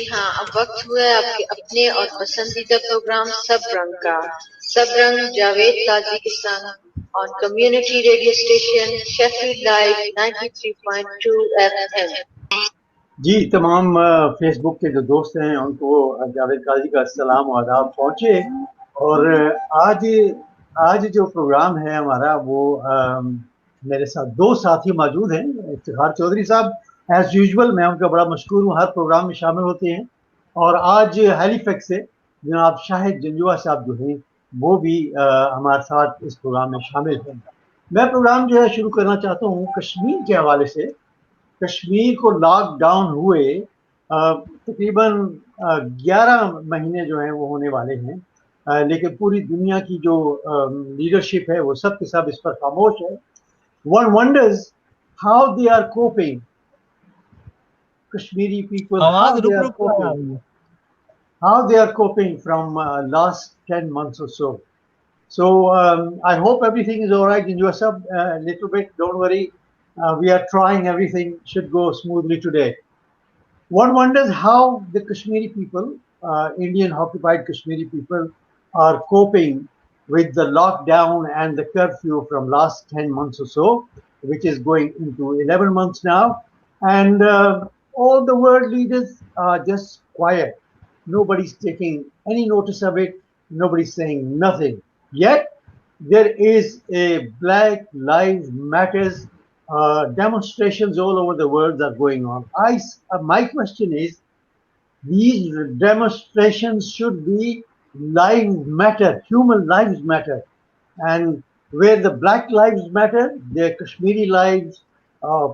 जी हाँ, अब वक्त हुआ है आपके अपने और पसंदीदा प्रोग्राम सब रंग का। सब रंग जावेद काजी के संग on community radio station Sheffield live 93.2 FM। जी तमाम फेसबुक के जो दोस्त हैं उनको जावेद काजी का सलाम और आदाब पहुँचे। और आज आज जो प्रोग्राम है हमारा वो मेरे साथ दो साथी मौजूद हैं। इफ्तिखार चौधरी साहब एज यूजुअल मैं उनका बड़ा मशहूर हूँ, हर प्रोग्राम में शामिल होते हैं। और आज हैलीफैक्स से जनाब शाहिद जंजुआ साहब जो हैं वो भी हमारे साथ इस प्रोग्राम में शामिल हैं। मैं प्रोग्राम जो है शुरू करना चाहता हूँ कश्मीर के हवाले से। कश्मीर को लॉकडाउन हुए तकरीबन 11 महीने जो हैं वो होने वाले हैं, लेकिन पूरी दुनिया की जो लीडरशिप है वो सब के सब इस पर खामोश है। One wonders how they are coping. Kashmiri people, आवाज रुक रुक कर आ रही है। how they are coping from last 10 months or so. So I hope everything is all right in your sub little bit. Don't worry. We are trying. Everything should go smoothly today. One wonders how the Kashmiri people, Indian occupied Kashmiri people, are coping with the lockdown and the curfew from last 10 months or so, which is going into 11 months now. And all the world leaders are just quiet. Nobody's taking any notice of it. Nobody's saying nothing. Yet, there is a Black Lives Matters demonstrations all over the world are going on. My question is, these demonstrations should be lives matter, human lives matter, and where the Black Lives Matter, the Kashmiri lives,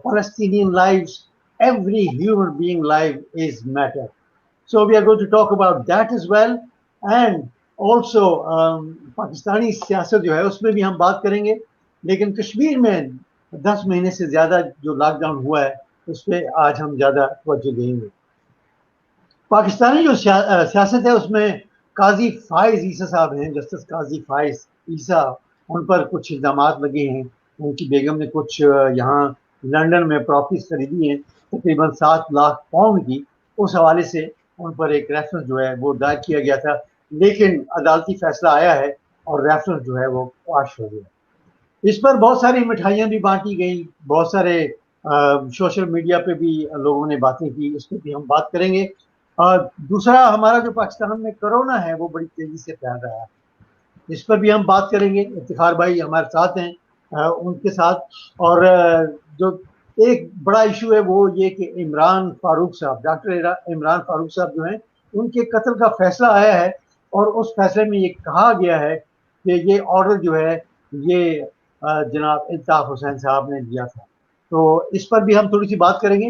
Palestinian lives, every human being life is matter. So we are going to talk about that as well, and also Pakistani सियासत जो है उसमें भी हम बात करेंगे। लेकिन कश्मीर में 10 महीने से ज़्यादा जो लॉकडाउन हुआ है उस पर आज हम ज़्यादा तवज्जो देंगे। पाकिस्तानी जो सियासत है उसमें काजी फाइज ईसा साहब हैं, जस्टिस काजी फाइज ईसा, उन पर कुछ इल्ज़ाम लगे हैं। उनकी बेगम ने कुछ यहाँ लंदन में प्रॉपर्टीज खरीदी हैं तकरीबन 7 लाख पाउंड की। उस हवाले से उन पर एक रेफरेंस जो है वो दायर किया गया था, लेकिन अदालती फैसला आया है और रेफरेंस जो है वो पाश हो गया। इस पर बहुत सारी मिठाइयाँ भी बांटी गई, बहुत सारे सोशल मीडिया पे भी लोगों ने बातें की, इस पर भी हम बात करेंगे। दूसरा हमारा जो पाकिस्तान में कोरोना है वो बड़ी तेजी से फैल रहा है, इस पर भी हम बात करेंगे। इफ्तिखार भाई हमारे साथ हैं, उनके साथ। और जो एक बड़ा इशू है वो ये कि इमरान फारूक साहब, डॉक्टर इमरान फारूक साहब जो हैं उनके कत्ल का फैसला आया है और उस फैसले में ये कहा गया है कि ये ऑर्डर जो है ये जनाब इल्ताफ हुसैन साहब ने दिया था। तो इस पर भी हम थोड़ी सी बात करेंगे।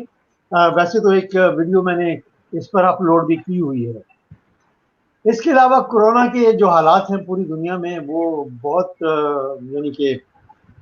वैसे तो एक वीडियो मैंने इस पर अपलोड भी की हुई है। इसके अलावा कोरोना के जो हालात हैं पूरी दुनिया में वो बहुत यानी कि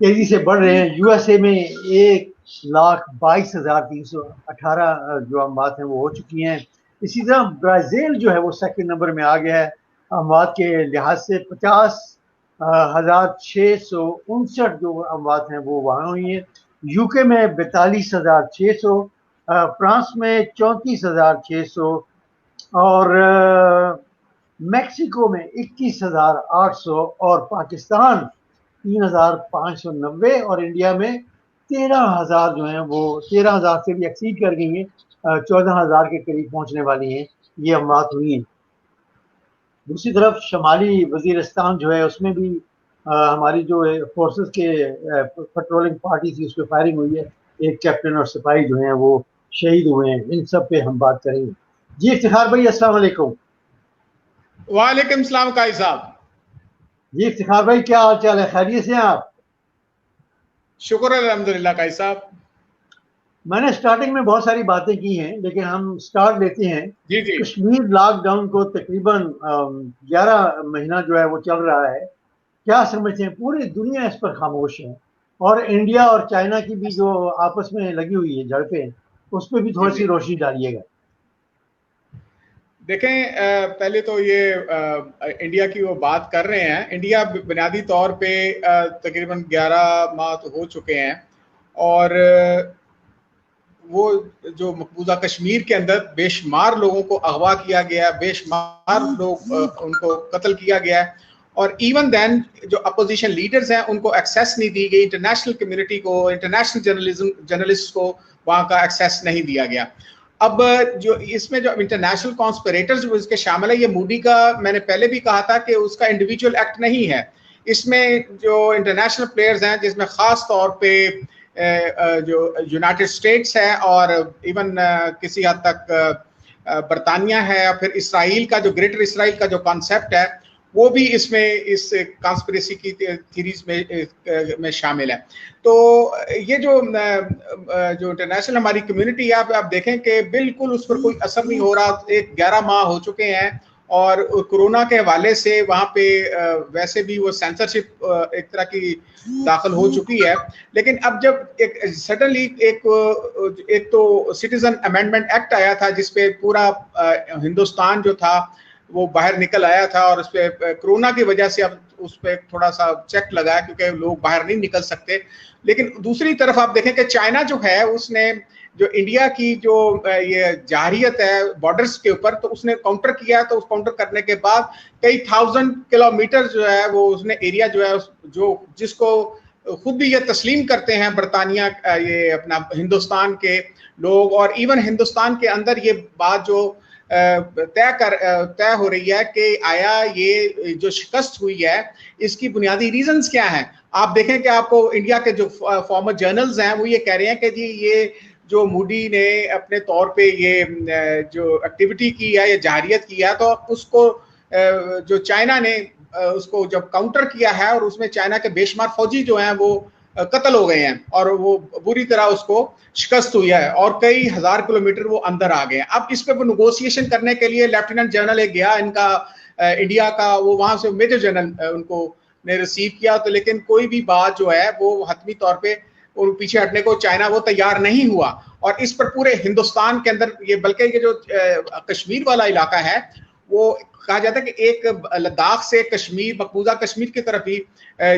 तेजी से बढ़ रहे हैं। यूएसए में 1,22,318 जो अमवात हैं वो हो चुकी हैं। इसी तरह ब्राज़ील जो है वो सेकंड नंबर में आ गया है अमवात के लिहाज से। 50,659 जो अमवात हैं वो वहाँ हुई हैं। यूके में 42,600, फ्रांस में 34,600 और मेक्सिको में 21,800 और पाकिस्तान 3,590 और इंडिया में 13,000 जो हैं वो 13,000 से भी एक्सीड कर गई हैं, 14,000 के करीब पहुंचने वाली हैं ये अमवात हुई हैं। दूसरी तरफ शमाली वजीरिस्तान जो है उसमें भी हमारी जो फोर्सेस के पेट्रोलिंग पार्टी थी उस पर फायरिंग हुई है। एक कैप्टन और सिपाही जो हैं वो शहीद हुए हैं। इन सब पे हम बात करेंगे। जी इफ्तिखार भाई अस्सलाम वालेकुम। वालेकुम सलाम काई साहब। जी इफ्तिखार भाई क्या हाल चाल है, खैरियत से हैं आप? शुक्र है अल्हम्दुलिल्लाह काई साहब। मैंने स्टार्टिंग में बहुत सारी बातें की हैं लेकिन हम स्टार्ट लेते हैं। जी जी। कश्मीर लॉकडाउन को तकरीबन 11 महीना जो है वो चल रहा है। क्या समझते हैं? पूरी दुनिया इस पर खामोश है और इंडिया और चाइना की भी जो आपस में लगी हुई है झड़पें, उस पर भी थोड़ी सी रोशनी डालिएगा। देखें, पहले तो ये इंडिया की वो बात कर रहे हैं। इंडिया बुनियादी तौर पे तकरीबन 11 माह तो हो चुके हैं और वो जो मकबूजा कश्मीर के अंदर बेशुमार लोगों को अगवा किया गया, बेशुमार लोग उनको कत्ल किया गया है, और इवन देन जो अपोजिशन लीडर्स हैं उनको एक्सेस नहीं दी गई, इंटरनेशनल कम्युनिटी को, इंटरनेशनल जर्नलिस्ट को वहां का एक्सेस नहीं दिया गया। अब जो इसमें जो इंटरनेशनल कॉन्स्पिरेटर्स इसके शामिल है, ये मूडी का मैंने पहले भी कहा था कि उसका इंडिविजुअल एक्ट नहीं है। इसमें जो इंटरनेशनल प्लेयर्स हैं, जिसमें खास तौर पे जो यूनाइटेड स्टेट्स है और इवन किसी हद तक बरतानिया है, या फिर इसराइल का जो ग्रेटर इसराइल का जो कॉन्सेप्ट है वो भी इसमें इस कॉन्स्पिरेसी की थीरीज में शामिल है। तो ये जो इंटरनेशनल हमारी कम्युनिटी है, आप देखें कि बिल्कुल उस पर कोई असर नहीं हो रहा। 11 माह हो चुके हैं और कोरोना के हवाले से वहाँ पे वैसे भी वो सेंसरशिप एक तरह की दाखिल हो चुकी है। लेकिन अब जब एक सडनली एक तो सिटीजन अमेंडमेंट एक्ट आया था, जिसपे पूरा हिंदुस्तान जो था वो बाहर निकल आया था, और उस पर कोरोना की वजह से अब उस पर थोड़ा सा चेक लगा है क्योंकि लोग बाहर नहीं निकल सकते। लेकिन दूसरी तरफ आप देखें कि चाइना जो है उसने जो इंडिया की जो ये जाहिरियत है बॉर्डर्स के ऊपर, तो उसने काउंटर किया। तो उस काउंटर करने के बाद कई 1000 किलोमीटर जो है वो उसने एरिया जो है जो जिसको खुद भी ये तस्लीम करते हैं बरतानिया, ये अपना हिंदुस्तान के लोग, और इवन हिंदुस्तान के अंदर ये बात जो तय हो रही है कि आया ये जो शिकस्त हुई है इसकी बुनियादी रीजंस क्या हैं। आप देखें कि आपको इंडिया के जो फॉर्मर जर्नल्स हैं वो ये कह रहे हैं कि जी ये जो मूडी ने अपने तौर पे ये जो एक्टिविटी की है, ये जाहिरियत की है, तो उसको जो चाइना ने उसको जब काउंटर किया है, और उसमें चाइना के बेशुमार फौजी जो हैं वो कत्ल हो गए हैं और वो बुरी तरह उसको शिकस्त हुई है, और कई हजार किलोमीटर वो अंदर आ गए हैं। अब इस पे वो नेगोशिएशन करने के लिए लेफ्टिनेंट जनरल एक गया इनका इंडिया का, वो वहां से मेजर जनरल उनको ने रिसीव किया, तो लेकिन कोई भी बात जो है वो हतमी तौर पे और पीछे हटने को चाइना वो तैयार नहीं हुआ। और इस पर पूरे हिंदुस्तान के अंदर ये, बल्कि ये जो कश्मीर वाला इलाका है वो कहा जाता है कि एक लद्दाख से कश्मीर, मकबूजा कश्मीर की तरफ ही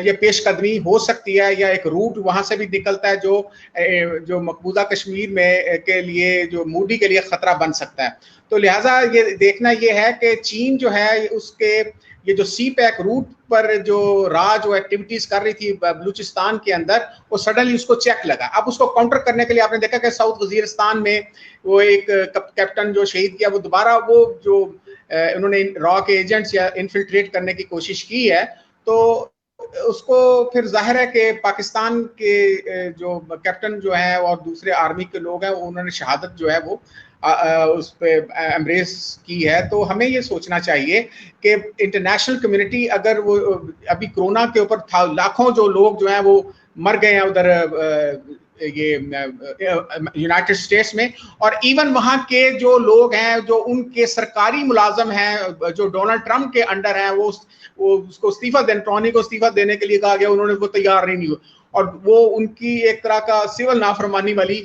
ये पेशकदमी हो सकती है, या एक रूट वहां से भी निकलता है जो मकबूजा कश्मीर में के लिए, जो मूडी के लिए खतरा बन सकता है। तो लिहाजा ये देखना ये है कि चीन जो है उसके ये जो सी पैक रूट पर जो जो एक्टिविटीज कर रही थी बलूचिस्तान के अंदर, वो सडनली उसको चेक लगा। अब उसको काउंटर करने के लिए आपने देखा कि साउथ वजीरिस्तान में वो एक कैप्टन जो शहीद किया, वो दोबारा वो जो उन्होंने रॉ के एजेंट्स या इन्फिल्ट्रेट करने की कोशिश की है, तो उसको फिर जाहिर है कि पाकिस्तान के जो कैप्टन जो है और दूसरे आर्मी के लोग हैं उन्होंने शहादत जो है वो उस पर एम्ब्रेस की है। तो हमें ये सोचना चाहिए कि इंटरनेशनल कम्युनिटी, अगर वो अभी कोरोना के ऊपर था, लाखों जो लोग जो हैं वो मर गए हैं उधर ये यूनाइटेड स्टेट्स में, और इवन वहां के जो लोग हैं जो उनके सरकारी मुलाजम हैं जो डोनाल्ड ट्रंप के अंडर हैं, वो उसको इस्तीफा देने, टॉनी को इस्तीफा देने के लिए कहा गया, उन्होंने वो तैयार नहीं हुआ, और वो उनकी एक तरह का सिविल नाफरमानी वाली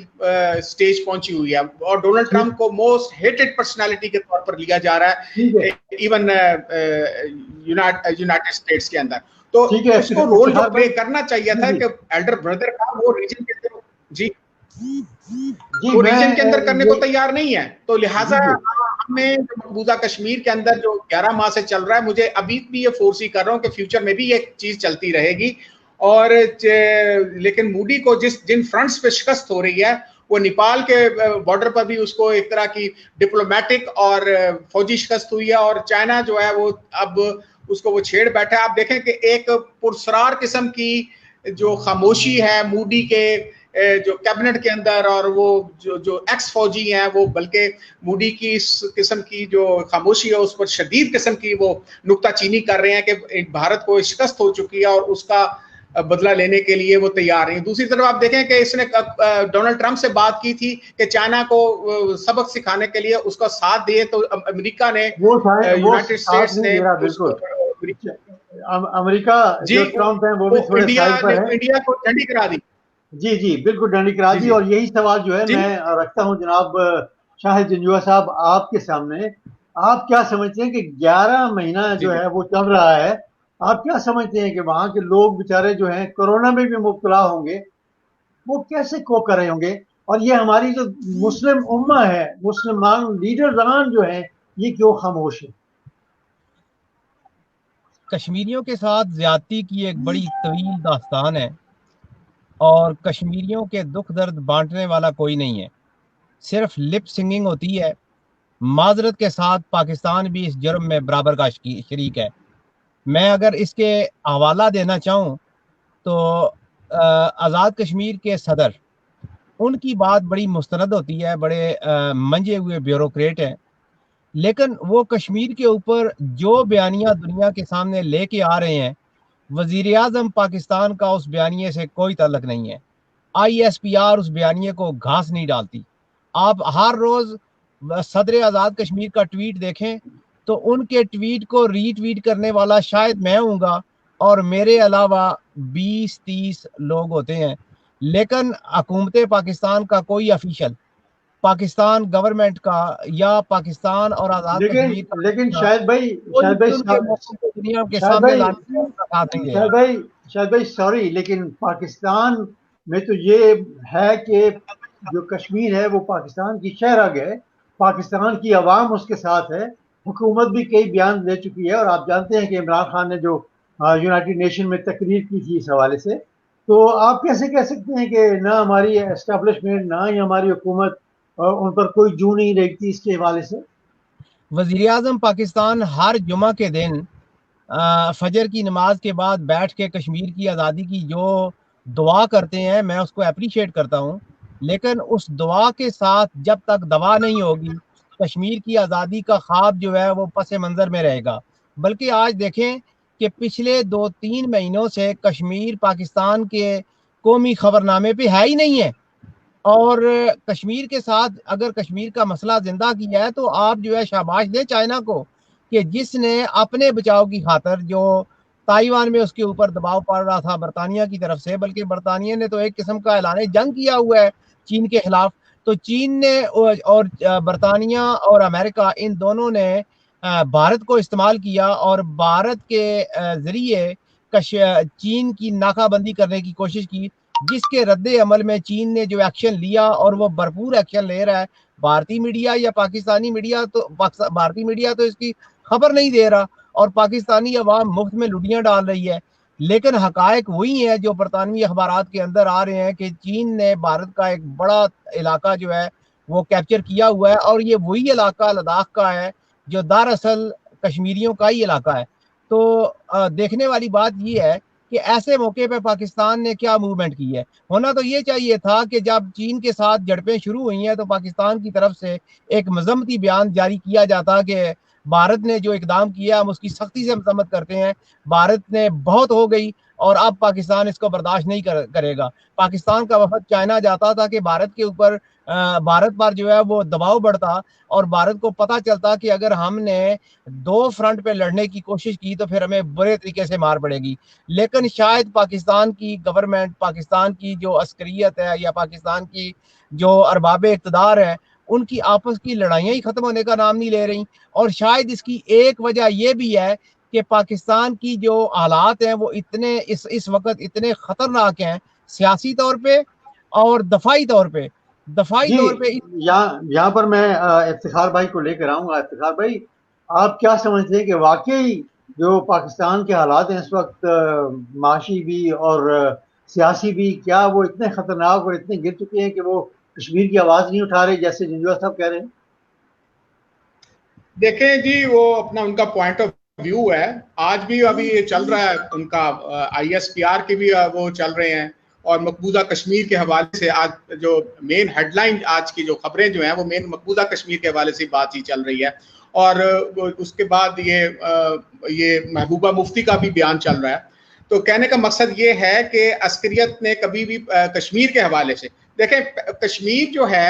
स्टेज पहुंची हुई है, और डोनाल्ड ट्रंप को मोस्ट हेटेड पर्सनालिटी के तौर पर लिया जा रहा है इवन यूनाइटेड स्टेट्स के अंदर। तो उसको रोल जो प्ले करना चाहिए था कि एल्डर ब्रदर का, वो रीजन के अंदर वो रीजन के अंदर करने को तैयार नहीं है। तो लिहाजा हमें मकबूजा कश्मीर के अंदर जो 11 माह से चल रहा है, मुझे अभी भी ये फोर्सी कर रहा हूँ कि फ्यूचर में भी ये चीज चलती रहेगी। और लेकिन मूडी को जिन फ्रंट्स पे शिकस्त हो रही है, वो नेपाल के बॉर्डर पर भी उसको एक तरह की डिप्लोमेटिक और फौजी शिकस्त हुई है, और चाइना जो है वो अब उसको वो छेड़ बैठा है। आप देखें कि एक पुरस्कार किस्म की जो खामोशी है मूडी के जो कैबिनेट के अंदर, और वो जो एक्स फौजी हैं वो बल्कि मूडी की इस किस्म की जो खामोशी है उस पर शदीद किस्म की वो नुक्ताचीनी कर रहे हैं कि भारत को शिकस्त हो चुकी है और उसका बदला लेने के लिए वो तैयार नहीं। दूसरी तरफ आप देखें कि इसने डोनाल्ड ट्रंप से बात की थी कि चाइना को सबक सिखाने के लिए उसका साथ दिए, तो अमेरिका ने, यूनाइटेड स्टेट्स ने, अमेरिका जो ट्रंप है वो भी थोड़े इंडिया को डंडी करा दी। जी जी बिल्कुल डंडी करा दी। और यही सवाल जो है मैं रखता हूं जनाब शाहिद जंजुआ साहब आपके सामने। आप क्या समझते हैं कि 11 महीना जो है वो चल रहा है, आप क्या समझते हैं कि वहां के लोग बेचारे जो हैं कोरोना में भी मुब्तला होंगे, वो कैसे कोप कर रहे होंगे? और ये हमारी जो मुस्लिम उम्मा है, मुसलमान लीडरजान जो है, ये क्यों खामोश है? कश्मीरियों के साथ ज्यादती की एक बड़ी तवील दास्तान है और कश्मीरियों के दुख दर्द बांटने वाला कोई नहीं है, सिर्फ लिप सिंगिंग होती है। माजरत के साथ पाकिस्तान भी इस जुर्म में बराबर का शरीक है। मैं अगर इसके हवाला देना चाहूँ तो आज़ाद कश्मीर के सदर, उनकी बात बड़ी मुस्तनद होती है, बड़े मंजे हुए ब्यूरोक्रेट हैं, लेकिन वो कश्मीर के ऊपर जो बयानियाँ दुनिया के सामने लेके आ रहे हैं, वज़ीर आज़म पाकिस्तान का उस बयानिए से कोई ताल्लुक नहीं है। ISPR उस बयानिए को घास नहीं डालती। आप हर रोज़ सदर आज़ाद कश्मीर का ट्वीट देखें तो उनके ट्वीट को रीट्वीट करने वाला शायद मैं हूँगा और मेरे अलावा 20-30 लोग होते हैं, लेकिन हुकूमत पाकिस्तान का कोई ऑफिशियल, पाकिस्तान गवर्नमेंट का या पाकिस्तान और आज़ाद कश्मीर का लेकिन शायद भाई दुनिया के सामने लाने का साथ नहीं देगा। शायद भाई सॉरी, लेकिन पाकिस्तान में तो ये है कि जो कश्मीर है वो पाकिस्तान की शहरग है, पाकिस्तान की आवाम उसके साथ है, हुकूमत भी कई बयान दे चुकी है। और आप जानते हैं कि इमरान खान ने जो यूनाइटेड नेशन में तकरीर की थी इस हवाले से, तो आप कैसे कह सकते हैं कि ना हमारी एस्टेब्लिशमेंट ना ही हमारी हुकूमत उन पर कोई जू नहीं रेखती इसके हवाले से? वज़ीर आज़म पाकिस्तान हर जुमा के दिन फजर की नमाज के बाद बैठ के कश्मीर की आज़ादी की जो दुआ करते हैं, मैं उसको अप्रिशिएट करता हूँ, लेकिन उस दुआ के साथ जब तक दवा नहीं होगी, कश्मीर की आज़ादी का ख्वाब जो है वो पस मंज़र में रहेगा। बल्कि आज देखें कि पिछले 2-3 महीनों से कश्मीर पाकिस्तान के कौमी खबरनामे पे है ही नहीं है। और कश्मीर के साथ अगर कश्मीर का मसला जिंदा किया है तो आप जो है शाबाश दें चाइना को कि जिसने अपने बचाव की खातर, जो ताइवान में उसके ऊपर दबाव पड़ रहा था बरतानिया की तरफ से, बल्कि बरतानिया ने तो एक किस्म का ऐलान जंग किया हुआ है चीन के खिलाफ, तो चीन ने और बरतानिया और अमेरिका, इन दोनों ने भारत को इस्तेमाल किया और भारत के जरिए चीन की नाकाबंदी करने की कोशिश की, जिसके रद्दे अमल में चीन ने जो एक्शन लिया और वो भरपूर एक्शन ले रहा है। भारतीय मीडिया या पाकिस्तानी मीडिया तो भारतीय मीडिया तो इसकी खबर नहीं दे रहा और पाकिस्तानी अवाम मुफ्त में लुटियां डाल रही है, लेकिन हकायक वही है जो बरतानवी अखबारात के अंदर आ रहे हैं कि चीन ने भारत का एक बड़ा इलाका जो है वो कैप्चर किया हुआ है और ये वही इलाका लद्दाख का है जो दरअसल कश्मीरियों का ही इलाका है। तो देखने वाली बात ये है कि ऐसे मौके पे पाकिस्तान ने क्या मूवमेंट की है। होना तो ये चाहिए था कि जब चीन के साथ झड़पें शुरू हुई हैं तो पाकिस्तान की तरफ से एक मजम्मती बयान जारी किया जाता कि भारत ने जो इकदाम किया हम उसकी सख्ती से मजम्मत करते हैं, भारत ने बहुत हो गई और अब पाकिस्तान इसको बर्दाश्त नहीं करेगा। पाकिस्तान का वफद चाइना जाता था कि भारत के ऊपर भारत पर जो है वो दबाव बढ़ता और भारत को पता चलता कि अगर हमने 2 फ्रंट पे लड़ने की कोशिश की तो फिर हमें बुरे तरीके से मार पड़ेगी। लेकिन शायद पाकिस्तान की गवर्नमेंट, पाकिस्तान की जो अस्करियत है या पाकिस्तान की जो अरबाब इक़्तिदार है, उनकी आपस की लड़ाइयाँ ही ख़त्म होने का नाम नहीं ले रही। और शायद इसकी एक वजह यह भी है कि पाकिस्तान की जो हालात हैं वो इतने इस वक्त इतने ख़तरनाक हैं सियासी तौर पे और दफाई तौर पे। यहाँ पर मैं इफ्तिखार भाई को लेकर आऊँगा। इफ्तिखार भाई, आप क्या समझते हैं कि वाकई जो पाकिस्तान के हालात हैं इस वक्त, माशी भी और सियासी भी, क्या वो इतने खतरनाक और इतने गिर चुके हैं कि वो कश्मीर की आवाज़ नहीं उठा रहे जैसे जंजुआ साहब कह रहे हैं? देखें जी, वो अपना उनका पॉइंट ऑफ व्यू है। आज भी अभी ये चल रहा है उनका, ISPR के भी वो चल रहे हैं और मकबूजा कश्मीर के हवाले से आज जो मेन हेडलाइन आज की जो खबरें जो हैं वो मेन मकबूजा कश्मीर के हवाले से बात ही चल रही है। और उसके बाद ये महबूबा मुफ्ती का भी बयान चल रहा है। तो कहने का मकसद ये है कि अस्करियत ने कभी भी कश्मीर के हवाले से, देखें कश्मीर जो है,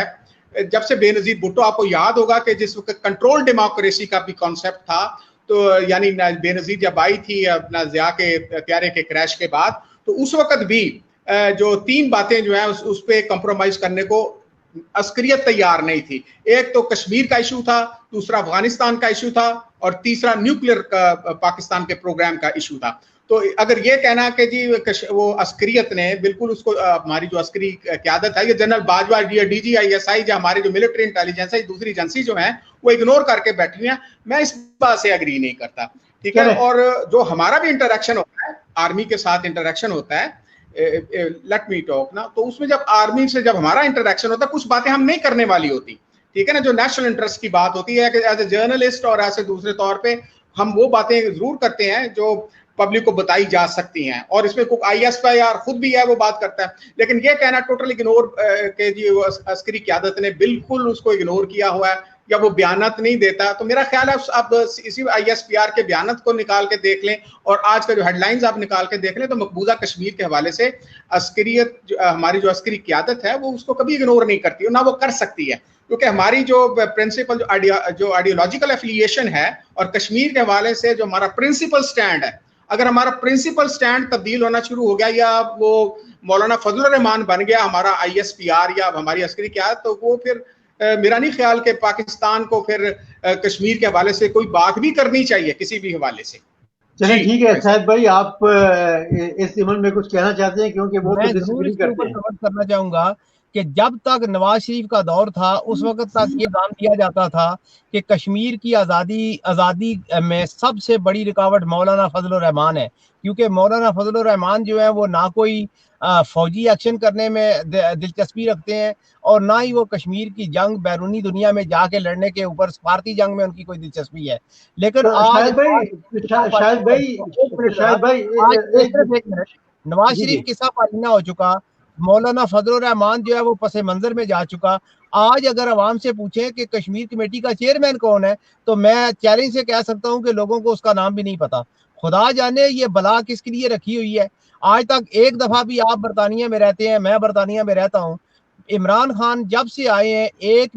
जब से बेनजीर भुट्टो, आपको याद होगा कि जिस वक्त कंट्रोल डेमोक्रेसी का भी कॉन्सेप्ट था, तो यानी बेनजीर जब आई थी अपना ज़िया के त्यारे के क्रैश के बाद, तो उस वक्त भी जो 3 बातें जो है उस पर कंप्रोमाइज करने को अस्करियत तैयार नहीं थी। एक तो कश्मीर का इशू था, दूसरा अफगानिस्तान का इशू था और तीसरा न्यूक्लियर का पाकिस्तान के प्रोग्राम का इशू था। तो तो अगर ये कहना कि जी वो अस्करियत ने बिल्कुल उसको हमारी जो अस्करी क़यादत है, ये जनरल बाजवा, DGI, जो हमारे जो मिलिट्री इंटेलिजेंस है, दूसरी एजेंसी जो है वो इग्नोर करके बैठी हैं, मैं इस बात से एग्री नहीं करता, ठीक है। और जो हमारा भी इंटरेक्शन होता है, आर्मी के साथ इंटरेक्शन होता है, लेट मी टॉक ना, तो उसमें जब आर्मी से जब हमारा इंटरेक्शन होता है, कुछ बातें हम नहीं करने वाली होती, ठीक है ना, जो नेशनल इंटरेस्ट की बात होती है कि एज ए जर्नलिस्ट और ऐसे दूसरे तौर पे हम वो बातें जरूर करते हैं जो पब्लिक को बताई जा सकती हैं, और इसमें कोई ISPR खुद भी है वो बात करता है। लेकिन ये कहना टोटल इग्नोर के जी अस्करी क़यादत ने बिल्कुल उसको इग्नोर किया हुआ है या वो बयानत नहीं देता, तो मेरा ख्याल है आप इसी ISPR के बयानत को निकाल के देख लें और आज का जो हेडलाइंस आप निकाल के देख लें, तो मकबूजा कश्मीर के हवाले से अस्करियत हमारी जो अस्करी क़यादत है वो उसको कभी इग्नोर नहीं करती, ना वो कर सकती है, क्योंकि हमारी जो प्रिंसिपल जो आइडियोलॉजिकल एफिलिएशन है और कश्मीर के हवाले से जो हमारा प्रिंसिपल स्टैंड है, अगर हमारा प्रिंसिपल स्टैंड तब्दील होना शुरू हो गया या वो मौलाना फजलुर रहमान बन गया हमारा ISPR या हमारी अस्करी क़यादत, तो वो फिर मेरा नहीं ख्याल कि पाकिस्तान को फिर कश्मीर के हवाले से कोई बात भी करनी चाहिए किसी भी हवाले से। चलिए ठीक है शाहिद भाई, आप इस ज़िमन में कुछ कहना चाहते हैं, क्योंकि वो तो डिसएग्री करते हैं। करना चाहूंगा कि जब तक नवाज शरीफ का दौर था उस वक्त तक ये दाम दिया जाता था कि कश्मीर की आज़ादी में सबसे बड़ी रुकावट मौलाना फजलुर रहमान है, क्योंकि मौलाना फजलुर रहमान जो है वो ना कोई फौजी एक्शन करने में दिलचस्पी रखते हैं और ना ही वो कश्मीर की जंग बैरूनी दुनिया में जाके लड़ने के ऊपर सफारती जंग में उनकी कोई दिलचस्पी है। लेकिन नवाज शरीफ किस्सा पालीना हो चुका, मौलाना फजलुर रहमान जो है वो पसे मंजर में जा चुका। आज अगर आवाम से पूछें कि कश्मीर कमेटी का चेयरमैन कौन है, तो मैं चैलेंज से कह सकता हूं कि लोगों को उसका नाम भी नहीं पता। खुदा जाने ये बला किसके लिए रखी हुई है। आज तक एक दफा भी आप बरतानिया में रहते हैं, मैं बरतानिया में रहता हूं, इमरान खान जब से आए हैं एक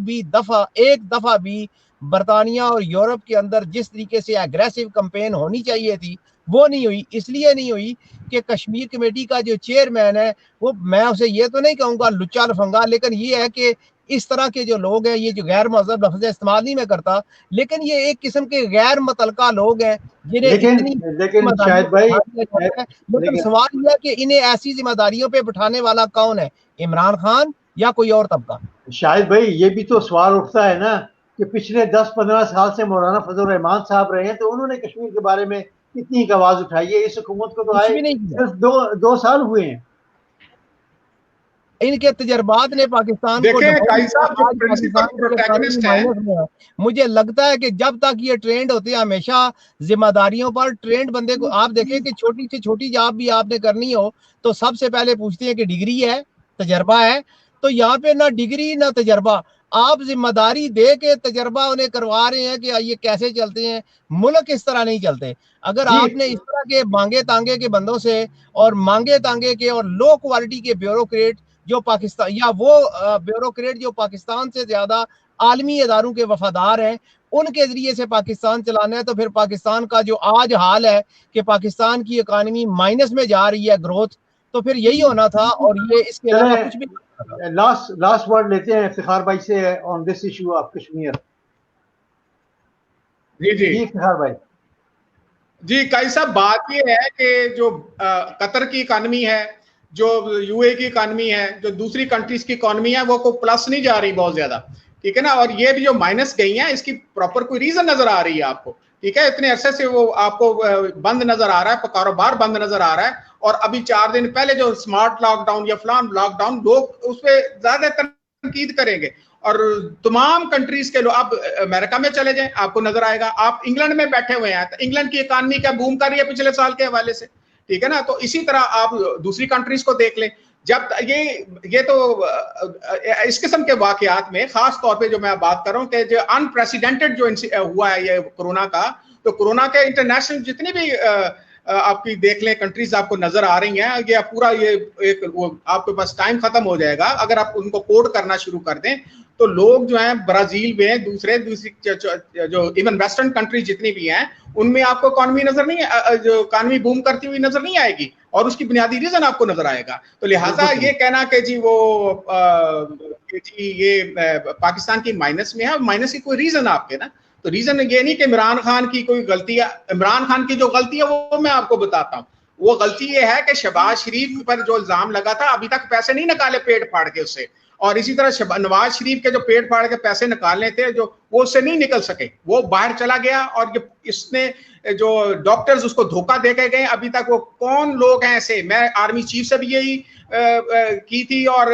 दफा भी बरतानिया और यूरोप के अंदर जिस तरीके से एग्रेसिव कैंपेन होनी चाहिए थी वो नहीं हुई। इसलिए नहीं हुई कि कश्मीर कमेटी का जो चेयरमैन है वो, मैं उसे ये तो नहीं कहूँगा लुच्चा लफंगा, लेकिन ये है कि इस तरह के जो लोग हैं, ये जो गैर महज़ब लफ्ज़ इस्तेमाल नहीं मैं करता, लेकिन ये एक किस्म के गैर मुतलका लोग हैं जिन्हें लेकिन शाहिद भाई, लेकिन सवाल यह है कि इन्हें ऐसी जिम्मेदारियों पे बिठाने वाला कौन है, इमरान खान या कोई और तबका। शाहिद भाई ये भी तो सवाल उठता है ना कि पिछले 10-15 साल से मौलाना फजलुर रहमान साहब रहे हैं, तो उन्होंने कश्मीर के बारे में कितनी आवाज उठाई है। इस हुकूमत को तो आए सिर्फ दो साल हुए हैं। इनके तजर्बात ने पाकिस्तान को, मुझे लगता है कि जब तक ये ट्रेंड होते हैं हमेशा जिम्मेदारियों पर, ट्रेंड बंदे को आप देखें कि छोटी से छोटी जॉब भी आपने करनी हो तो सबसे पहले पूछते हैं कि डिग्री है, तजर्बा है, तो यहाँ पे ना डिग्री ना तजर्बा, आप जिम्मेदारी दे के तजर्बा उन्हें करवा रहे हैं कि ये कैसे चलते हैं। मुल्क इस तरह नहीं चलते। अगर आपने इस तरह के मांगे तांगे के बंदों से और मांगे तांगे के और लो क्वालिटी के ब्यूरोक्रेट जो पाकिस्तान, या वो ब्यूरोक्रेट जो पाकिस्तान से ज्यादा आलमी इदारों के वफादार हैं, उनके जरिए से पाकिस्तान चलाना है, तो फिर पाकिस्तान का जो आज हाल है कि पाकिस्तान की इकानमी माइनस में जा रही है, ग्रोथ, तो फिर यही होना था। और ये इसके अलावा कुछ भी लास्ट वर्ड लेते हैं इफ्तिखार भाई से on this issue of Kashmir. जी इफ्तिखार भाई जी, काई साहब, बात ये है कि जो कतर की इकानमी है, जो UAE की इकानमी है, जो दूसरी कंट्रीज की इकानमी है, वो को प्लस नहीं जा रही बहुत ज्यादा, ठीक है ना, और ये भी जो माइनस गई है इसकी प्रॉपर कोई रीजन नजर आ रही है आपको, ठीक है। इतने अरसे से वो आपको बंद नजर आ रहा है, कारोबार बंद नजर आ रहा है, और अभी 4 दिन पहले जो स्मार्ट लॉकडाउन या फलान लॉकडाउन, लोग उस पर ज्यादा तनकीद करेंगे। और तमाम कंट्रीज के लोग, आप अमेरिका में चले जाएं आपको नजर आएगा, आप इंग्लैंड में बैठे हुए हैं तो इंग्लैंड की इकानमी क्या बूम कर रही है पिछले साल के हवाले से, ठीक है ना। तो इसी तरह आप दूसरी कंट्रीज को देख लें। जब ये तो इस किस्म के वाकयात में खास तौर पे जो मैं बात कर रहा हूँ कि जो अनप्रेसिडेंटेड जो हुआ है ये कोरोना का, तो कोरोना के इंटरनेशनल जितनी भी आपकी देख लें कंट्रीज आपको नजर आ रही हैं, ये पूरा ये एक आपके पास टाइम खत्म हो जाएगा अगर आप उनको कोड करना शुरू कर दें। तो लोग जो हैं ब्राजील में, दूसरी जो इवन वेस्टर्न कंट्रीज जितनी भी हैं, उनमें आपको इकॉनमी नजर नहीं, जो इकॉनमी बूम करती हुई नजर नहीं आएगी, और उसकी बुनियादी रीजन आपको नजर आएगा। तो लिहाजा ये कहना कि जी वो ये पाकिस्तान की माइनस में है, माइनस की कोई रीजन आपके ना, तो रीजन ये नहीं कि इमरान खान की कोई गलती है। इमरान खान की जो गलती है वो मैं आपको बताता हूँ, वो गलती ये है कि शहबाज शरीफ पर जो इल्जाम लगा था अभी तक पैसे नहीं निकाले पेट फाड़ के उससे, और इसी तरह नवाज शरीफ के जो पेट फाड़ के पैसे निकालने थे जो वो उससे नहीं निकल सके, वो बाहर चला गया। और इसने जो डॉक्टर्स उसको धोखा दे के गए, अभी तक वो कौन लोग हैं ऐसे, मैं आर्मी चीफ से भी यही की थी और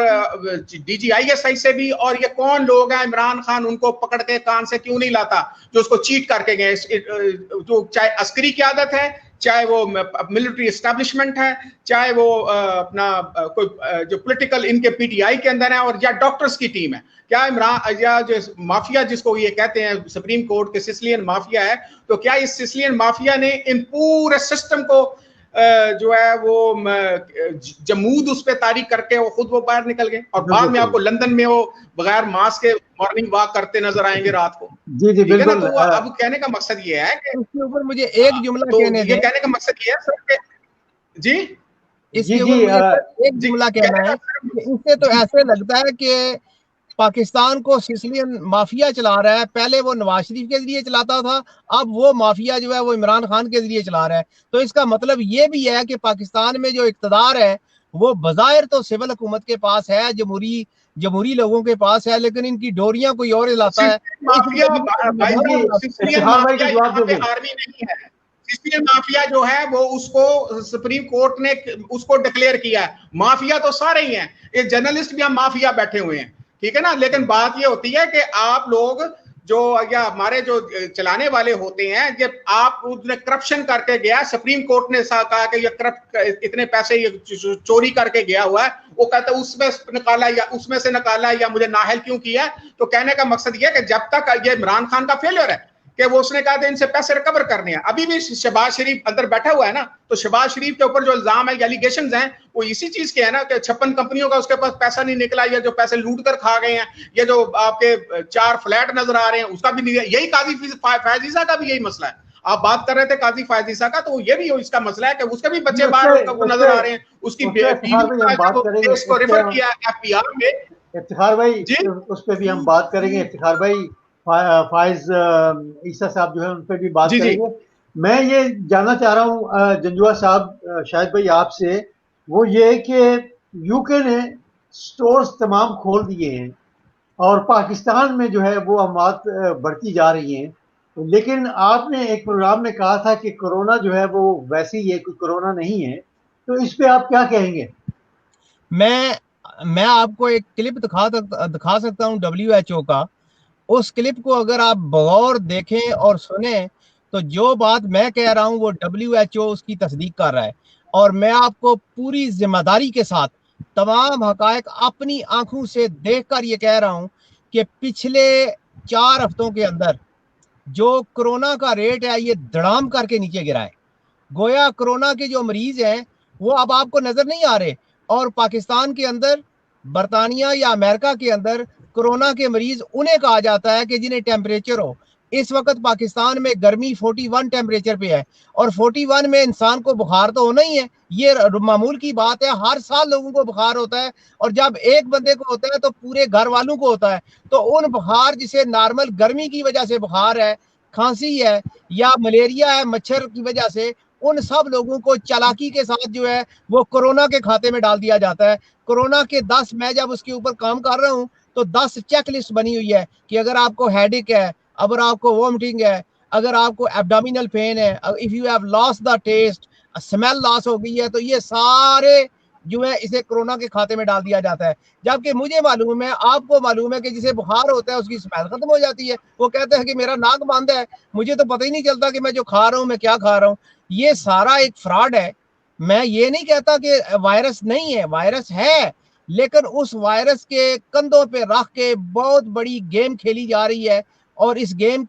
DGISI से भी, और ये कौन लोग हैं, इमरान खान उनको पकड़ के कान से क्यों नहीं लाता जो उसको चीट करके गए, जो चाहे अस्करी क़यादत है, चाहे वो मिलिट्री एस्टेब्लिशमेंट है, चाहे वो अपना कोई जो पॉलिटिकल इनके PTI के अंदर है, और या डॉक्टर्स की टीम है। क्या इमरान या जो माफिया जिसको ये कहते हैं सुप्रीम कोर्ट के सिसिलियन माफिया है, तो क्या इस सिसिलियन माफिया ने इन पूरे सिस्टम को जो है वो जमूद उस पे तारीख करके वो बाहर निकल गए, और बाद में आपको लंदन में वो बगैर मास्क के मॉर्निंग वॉक करते नजर आएंगे रात को। जी जी बिल्कुल। तो अब कहने का मकसद ये है कि इसके ऊपर मुझे एक जुमला कहने दें। कहने का मकसद ये है सर कि जी इसके ऊपर एक जुमला कहना है कि इससे तो ऐसे लगता है कि पाकिस्तान को सिसिलियन माफिया चला रहा है। पहले वो नवाज शरीफ के जरिए चलाता था, अब वो माफिया जो है वो इमरान खान के जरिए चला रहा है। तो इसका मतलब ये भी है कि पाकिस्तान में जो इक़्तिदार है वो बज़ाहिर तो सिविल हुकूमत के पास है, जमहूरी लोगों के पास है, लेकिन इनकी डोरियां कोई और हिलाता है। माफिया माफिया जो है वो उसको सुप्रीम कोर्ट ने उसको डिक्लेयर किया है। माफिया तो सारे ही हैं, ये जर्नलिस्ट भी हम माफिया बैठे हुए हैं, ठीक है ना। लेकिन बात ये होती है कि आप लोग जो या हमारे जो चलाने वाले होते हैं, जब आप उसने करप्शन करके गया, सुप्रीम कोर्ट ने कहा कि ये इतने पैसे ये चोरी करके गया हुआ है, वो कहता है उसमें निकाला या उसमें से निकाला या मुझे नाहल क्यों किया। तो कहने का मकसद ये है कि जब तक ये इमरान खान का फेलियर है कि वो उसने कहा था इनसे पैसे रिकवर करने हैं, अभी भी शहबाज शरीफ अंदर बैठा हुआ है ना, तो शहबाज शरीफ के ऊपर जो इल्जाम है, एलिगेशंस हैं, वो इसी चीज के है ना कि 56 कंपनियों का उसके पास पैसा नहीं निकला, या जो पैसे लूट कर खा गए हैं, ये जो आपके 4 फ्लैट नजर आ रहे हैं उसका भी नहीं। यही काजी फैज ईसा का भी यही मसला है। आप बात कर रहे थे काजी फैज ईसा का, तो ये भी इसका मसला है कि उसके भी बच्चे बाहर नजर आ रहे हैं, उसकी को रेफर किया FBR में। इफ्तिखार भाई उस पर भी हम बात करेंगे। इफ्तिखार भाई फाइज ईसा साहब जो है उन पर भी बात करेंगे। मैं ये जानना चाह रहा हूँ जंजुआ साहब, शाहिद भाई आपसे, वो ये कि यूके ने स्टोर्स तमाम खोल दिए हैं और पाकिस्तान में जो है वो अमवात बढ़ती जा रही हैं, लेकिन आपने एक प्रोग्राम में कहा था कि कोरोना जो है वो वैसे ही है, कोई कोरोना नहीं है, तो इस पे आप क्या कहेंगे? मैं आपको एक क्लिप दिखा सकता हूँ WHO का। उस क्लिप को अगर आप बगौर देखें और सुने तो जो बात मैं कह रहा हूं वो WHO उसकी तस्दीक कर रहा है। और मैं आपको पूरी जिम्मेदारी के साथ तमाम हकायक अपनी आंखों से देखकर ये कह रहा हूं कि पिछले 4 हफ्तों के अंदर जो कोरोना का रेट है ये धड़ाम करके नीचे गिरा है। गोया कोरोना के जो मरीज हैं वो अब आपको नजर नहीं आ रहे, और पाकिस्तान के अंदर, बरतानिया या अमेरिका के अंदर कोरोना के मरीज उन्हें कहा जाता है कि जिन्हें टेम्परेचर हो। इस वक्त पाकिस्तान में गर्मी 41 टेम्परेचर पे है, और 41 में इंसान को बुखार तो होना ही है, ये मामूल की बात है। हर साल लोगों को बुखार होता है, और जब एक बंदे को होता है तो पूरे घर वालों को होता है। तो उन बुखार जिसे नॉर्मल गर्मी की वजह से बुखार है, खांसी है या मलेरिया है मच्छर की वजह से, उन सब लोगों को चालाकी के साथ जो है वो कोरोना के खाते में डाल दिया जाता है। कोरोना के 10 मैं जब उसके ऊपर काम कर रहा हूँ तो 10 चेक लिस्ट बनी हुई है कि अगर आपको हेडेक है, अगर आपको वॉमिटिंग है, अगर आपको एब्डोमिनल पेन है, if you have lost the taste, smell loss हो गई है, तो ये सारे जो है इसे कोरोना के खाते में डाल दिया जाता है। जबकि मुझे मालूम है, आपको मालूम है कि जिसे बुखार होता है उसकी स्मेल खत्म हो जाती है। वो कहते हैं कि मेरा नाक बंद है, मुझे तो पता ही नहीं चलता कि मैं जो खा रहा हूँ मैं क्या खा रहा हूँ। ये सारा एक फ्रॉड है। मैं ये नहीं कहता कि वायरस नहीं है, वायरस है, लेकिन उस वायरस के कंधों पे रख के बहुत बड़ी गेम खेली जा रही है। और इस गेम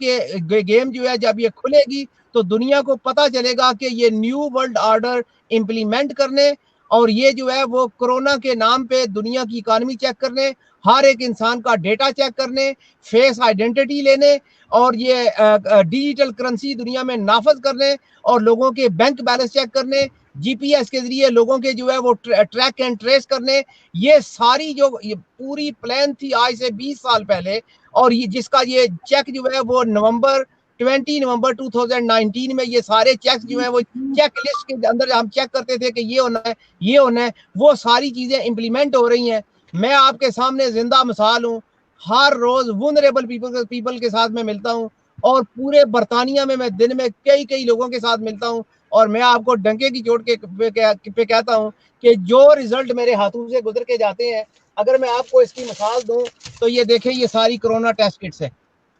जो है जब ये खुलेगी तो दुनिया को पता चलेगा कि ये न्यू वर्ल्ड ऑर्डर इंप्लीमेंट करने, और ये जो है वो कोरोना के नाम पे दुनिया की इकानमी चेक करने, हर एक इंसान का डेटा चेक करने, फेस आइडेंटिटी लेने, और ये डिजिटल करेंसी दुनिया में नाफज करने, और लोगों के बैंक बैलेंस चेक करने, GPS के जरिए लोगों के जो है वो ट्रैक एंड ट्रेस करने। ये सारी जो ये पूरी प्लान थी आज से 20 साल पहले, और ये जिसका ये चेक जो है वो नवंबर 20 नवंबर 2019 में ये सारे चेक्स जो है वो चेक लिस्ट के अंदर हम चेक करते थे कि ये होना है, ये होना है, वो सारी चीजें इंप्लीमेंट हो रही हैं। मैं आपके सामने जिंदा मिसाल हूँ, हर रोज वुनरेबल पीपल के साथ मैं मिलता हूँ, और पूरे बरतानिया में मैं दिन में कई कई लोगों के साथ मिलता हूँ, और मैं आपको डंके की चोट पे कहता हूँ कि जो रिजल्ट मेरे हाथों से गुजर के जाते हैं, अगर मैं आपको इसकी मिसाल दूं तो ये देखें, ये सारी कोरोना टेस्ट किट्स है,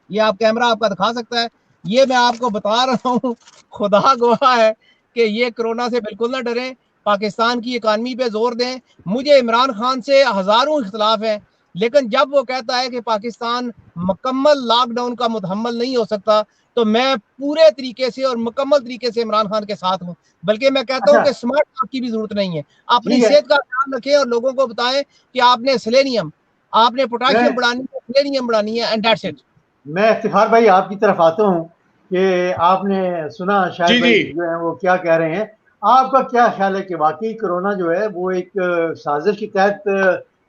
ये आप कैमरा आपका दिखा सकता है, ये मैं आपको बता रहा हूँ, खुदा गवाह है कि ये कोरोना से बिल्कुल ना डरें, पाकिस्तान की इकानमी पे जोर दें। मुझे इमरान खान से हजारों इख्तलाफ है, लेकिन जब वो कहता है कि पाकिस्तान मुकम्मल लॉकडाउन का मुतहम्मल नहीं हो सकता, तो मैं पूरे तरीके से और मुकम्मल तरीके से इमरान खान के साथ हूँ। बल्कि मैं कहता हूँ कि स्मार्ट वर्क की भी जरूरत नहीं है, अपनी सेहत का ख्याल रखें और लोगों को बताएं कि आपने सेलेनियम, आपने पोटाशियम बढ़ानी है, सेलेनियम बढ़ानी है, एंड दैट्स इट। मैं इफ्तिखार भाई आपकी तरफ आता हूँ कि आपने सुना शायद भाई जो है वो क्या कह रहे हैं, आपका क्या ख्याल है कि वाकई कोरोना जो है वो एक साजिश के तहत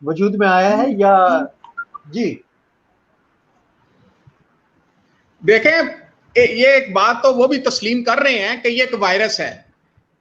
वजूद में आया है या? जी देखें, ये एक बात तो वो भी तस्लीम कर रहे हैं कि ये एक वायरस है,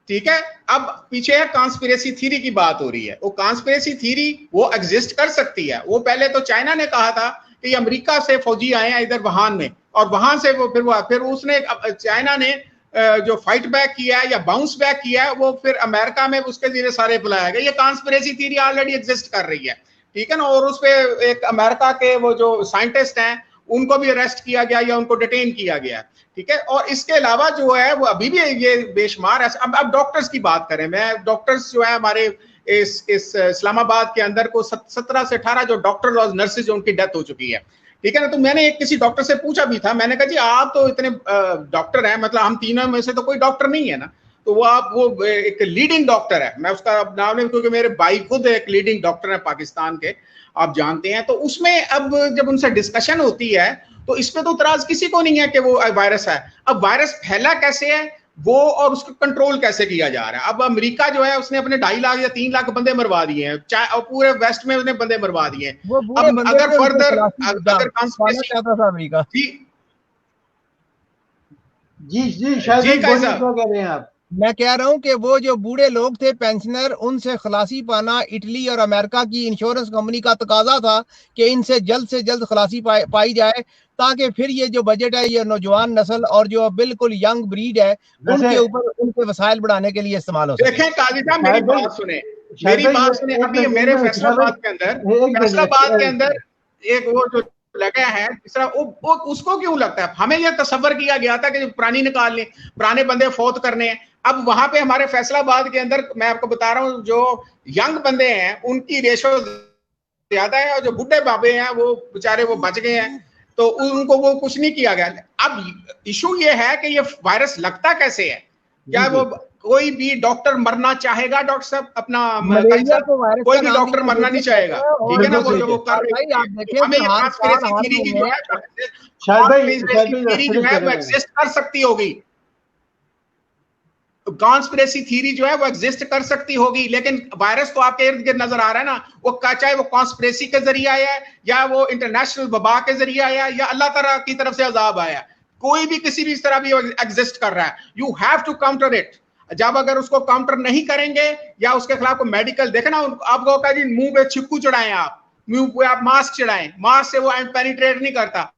ठीक है। अब पीछे है कॉन्स्पिरेसी थ्योरी की बात हो रही है। वो कॉन्स्पिरेसी थ्योरी वो एग्जिस्ट कर सकती है। वो पहले तो चाइना ने कहा था कि ये अमेरिका से फौजी आए हैं इधर वुहान में, और वहां से वो फिर उसने चाइना ने जो फाइट बैक किया है या बाउंस बैक किया है, वो फिर अमेरिका में उसके जरिए सारे बुलाया गया। ये कॉन्स्पिरेसी थ्योरी ऑलरेडी एग्जिस्ट कर रही है, ठीक है ना। और उस पर एक अमेरिका के वो जो साइंटिस्ट हैं उनको भी अरेस्ट किया गया या उनको डिटेन किया गया, ठीक है। और इसके अलावा जो है वो अभी भी ये बेशुमार है। अब डॉक्टर्स की बात करें, मैं डॉक्टर्स जो है हमारे इस इस्लामाबाद के अंदर को 17 से 18 जो डॉक्टर और नर्सेज उनकी डेथ हो चुकी है, ठीक है ना। तो मैंने एक किसी डॉक्टर से पूछा भी था, मैंने कहा जी आप तो इतने डॉक्टर हैं, मतलब हम तीनों में से तो कोई डॉक्टर नहीं है ना, तो वो एक लीडिंग डॉक्टर है, मैं उसका नाम नहीं, क्योंकि मेरे भाई खुद एक लीडिंग डॉक्टर है पाकिस्तान के, आप जानते हैं। तो उसमें अब जब उनसे डिस्कशन होती है तो इस पे तो इतराज किसी को नहीं है कि वो वायरस है। अब वायरस फैला कैसे है वो और उसको कंट्रोल कैसे किया जा रहा है। अब अमेरिका जो है उसने अपने 2.5 लाख या 3 लाख बंदे मरवा दिए हैं, और पूरे वेस्ट में उसने बंदे मरवा दिए हैं। अब अगर फर्दर अगर कॉन्स्पिरेसी जी शायद क्या कह रहे हैं आप? मैं कह रहा हूं कि वो जो बूढ़े लोग थे पेंशनर, उनसे खलासी पाना इटली और अमेरिका की इंश्योरेंस कंपनी का तकाजा था कि इनसे जल्द से जल्द खलासी पाई जाए, ताकि फिर ये जो बजट है ये नौजवान नस्ल और जो बिल्कुल यंग ब्रीड है उनके ऊपर उनके वसाइल बढ़ाने के लिए इस्तेमाल हो सके। देखें काजी साहब, मेरी बात सुने। अभी मेरे फैसलाबाद के अंदर एक वो जो लगा है तीसरा, वो उसको क्यों लगता है? हमें यह तस्वर किया गया था कि पुरानी निकाल लें, पुराने बंदे फौत करने हैं। अब वहां पे हमारे फैसलाबाद के अंदर मैं आपको बता रहा हूं, जो यंग बंदे हैं उनकी रेशो ज्यादा है, और जो बुढ़े बाबे हैं वो बेचारे वो बच गए हैं, तो उनको वो कुछ नहीं किया गया। अब इशू ये है कि ये वायरस लगता कैसे है? क्या वो कोई भी डॉक्टर मरना चाहेगा? डॉक्टर साहब अपना कोई भी डॉक्टर मरना नहीं चाहेगा, ठीक है ना। वो जो वो कर रहे हैं, हमें ये कॉन्स्पिरेसी थ्योरी जो है वो एग्जिस्ट कर सकती होगी, कॉन्स्पिरेसी थ्योरी जो है वो एग्जिस्ट कर सकती होगी, लेकिन वायरस तो आपके इर्द गिर्द नजर आ रहा है ना, वो चाहे वो कॉन्स्पिरेसी के जरिए आया है या वो इंटरनेशनल वबा के जरिए आया या अल्लाह ताला की तरफ से अजाब आया, कोई भी किसी भी तरह भी एग्जिस्ट कर रहा है, you have to counter it. जब अगर उसको काउंटर नहीं करेंगे या उसके खिलाफ को मेडिकल देखना, आपको कहा जी मुंह पे छिक्कू चढ़ाएं, आप मुंह पे आप मास्क चढ़ाएं, मास्क से वो पेनिट्रेट नहीं करता,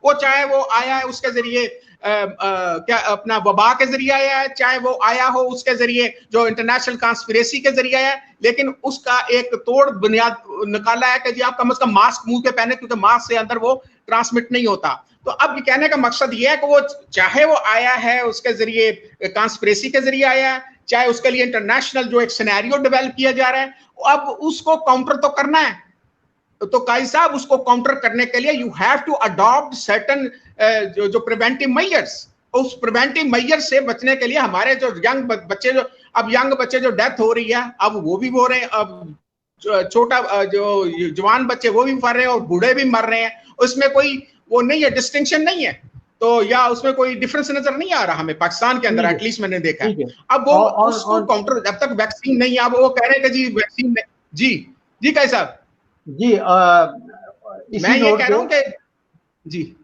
वो चाहे वो आया है उसके जरिए क्या अपना वबा के जरिए आया है, चाहे वो आया हो उसके जरिए जो इंटरनेशनल कॉन्स्पिरेसी के जरिए आया है, लेकिन उसका एक तोड़ बुनियाद निकाला है कि जी आप कम से कम मास्क मुंह पे पहने, क्योंकि मास्क से अंदर वो ट्रांसमिट नहीं होता। तो अब ये कहने का मकसद ये है कि वो चाहे वो आया है उसके जरिए कॉन्स्पिरेसी के जरिए आया है, चाहे उसके लिए इंटरनेशनल जो एक सिनेरियो डेवलप किया जा रहा है, अब उसको काउंटर तो करना है। तो काजी साहब उसको काउंटर करने के लिए you have to adopt certain जो प्रिवेंटिव मेजर्स, उस प्रिवेंटिव मेजर से बचने के लिए हमारे जो यंग बच्चे जो डेथ हो रही है, अब वो भी हो रहे हैं, अब छोटा जो जवान बच्चे वो भी मर रहे हैं और बूढ़े भी मर रहे हैं, उसमें कोई वो नहीं है, डिस्टिंक्शन नहीं है, तो या उसमें कोई डिफरेंस नजर नहीं आ रहा हमें पाकिस्तान के अंदर, एटलीस्ट मैंने देखा है। अब वो उसको काउंटर जब तक वैक्सीन नहीं, अब वो कह रहे हैं कि जी वैक्सीन जी कैसे साहब जी मैं ये कह रहा हूं कि जी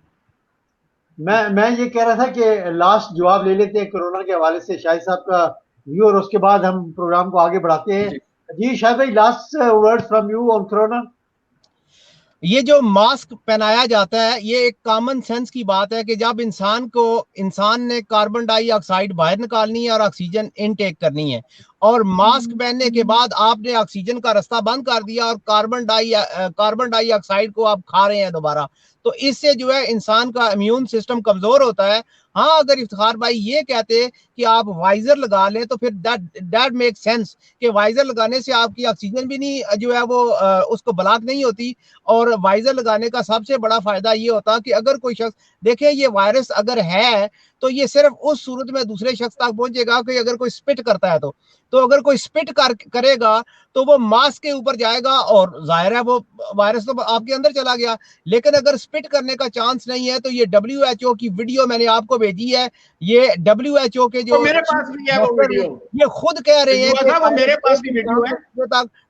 मैं ये कह रहा था कि लास्ट जवाब ले लेते हैं कोरोना के हवाले से शाहिद साहब का व्यू, और उसके बाद हम प्रोग्राम को आगे बढ़ाते हैं। जी शाहिद भाई, last word from you on corona. ये जो मास्क पहनाया जाता है, ये एक कॉमन सेंस की बात है कि जब इंसान ने कार्बन डाइऑक्साइड बाहर निकालनी है और ऑक्सीजन इनटेक करनी है, और मास्क पहनने के बाद आपने ऑक्सीजन का रास्ता बंद कर दिया और कार्बन डाइऑक्साइड को आप खा रहे हैं दोबारा, तो इससे जो है इंसान का इम्यून सिस्टम कमजोर होता है। हाँ, अगर इफ्तिखार भाई ये कहते कि आप वाइजर लगा लें तो फिर दैट मेक सेंस कि वाइजर लगाने से आपकी ऑक्सीजन भी नहीं जो है वो उसको ब्लॉक नहीं होती। और वाइजर लगाने का सबसे बड़ा फायदा ये होता कि अगर कोई शख्स देखे ये वायरस अगर है तो ये सिर्फ उस सूरत में दूसरे शख्स तक पहुंचेगा कि अगर कोई स्पिट करता है तो अगर कोई स्पिट करेगा तो वो मास्क के ऊपर जाएगा और जाहिर है वो वायरस तो आपके अंदर चला गया। लेकिन अगर स्पिट करने का चांस नहीं है तो ये WHO की वीडियो मैंने आपको भेजी है, ये WHO के जो मेरे पास भी है वो वीडियो, ये खुद कह रहे हैं कि वो मेरे पास भी वीडियो है,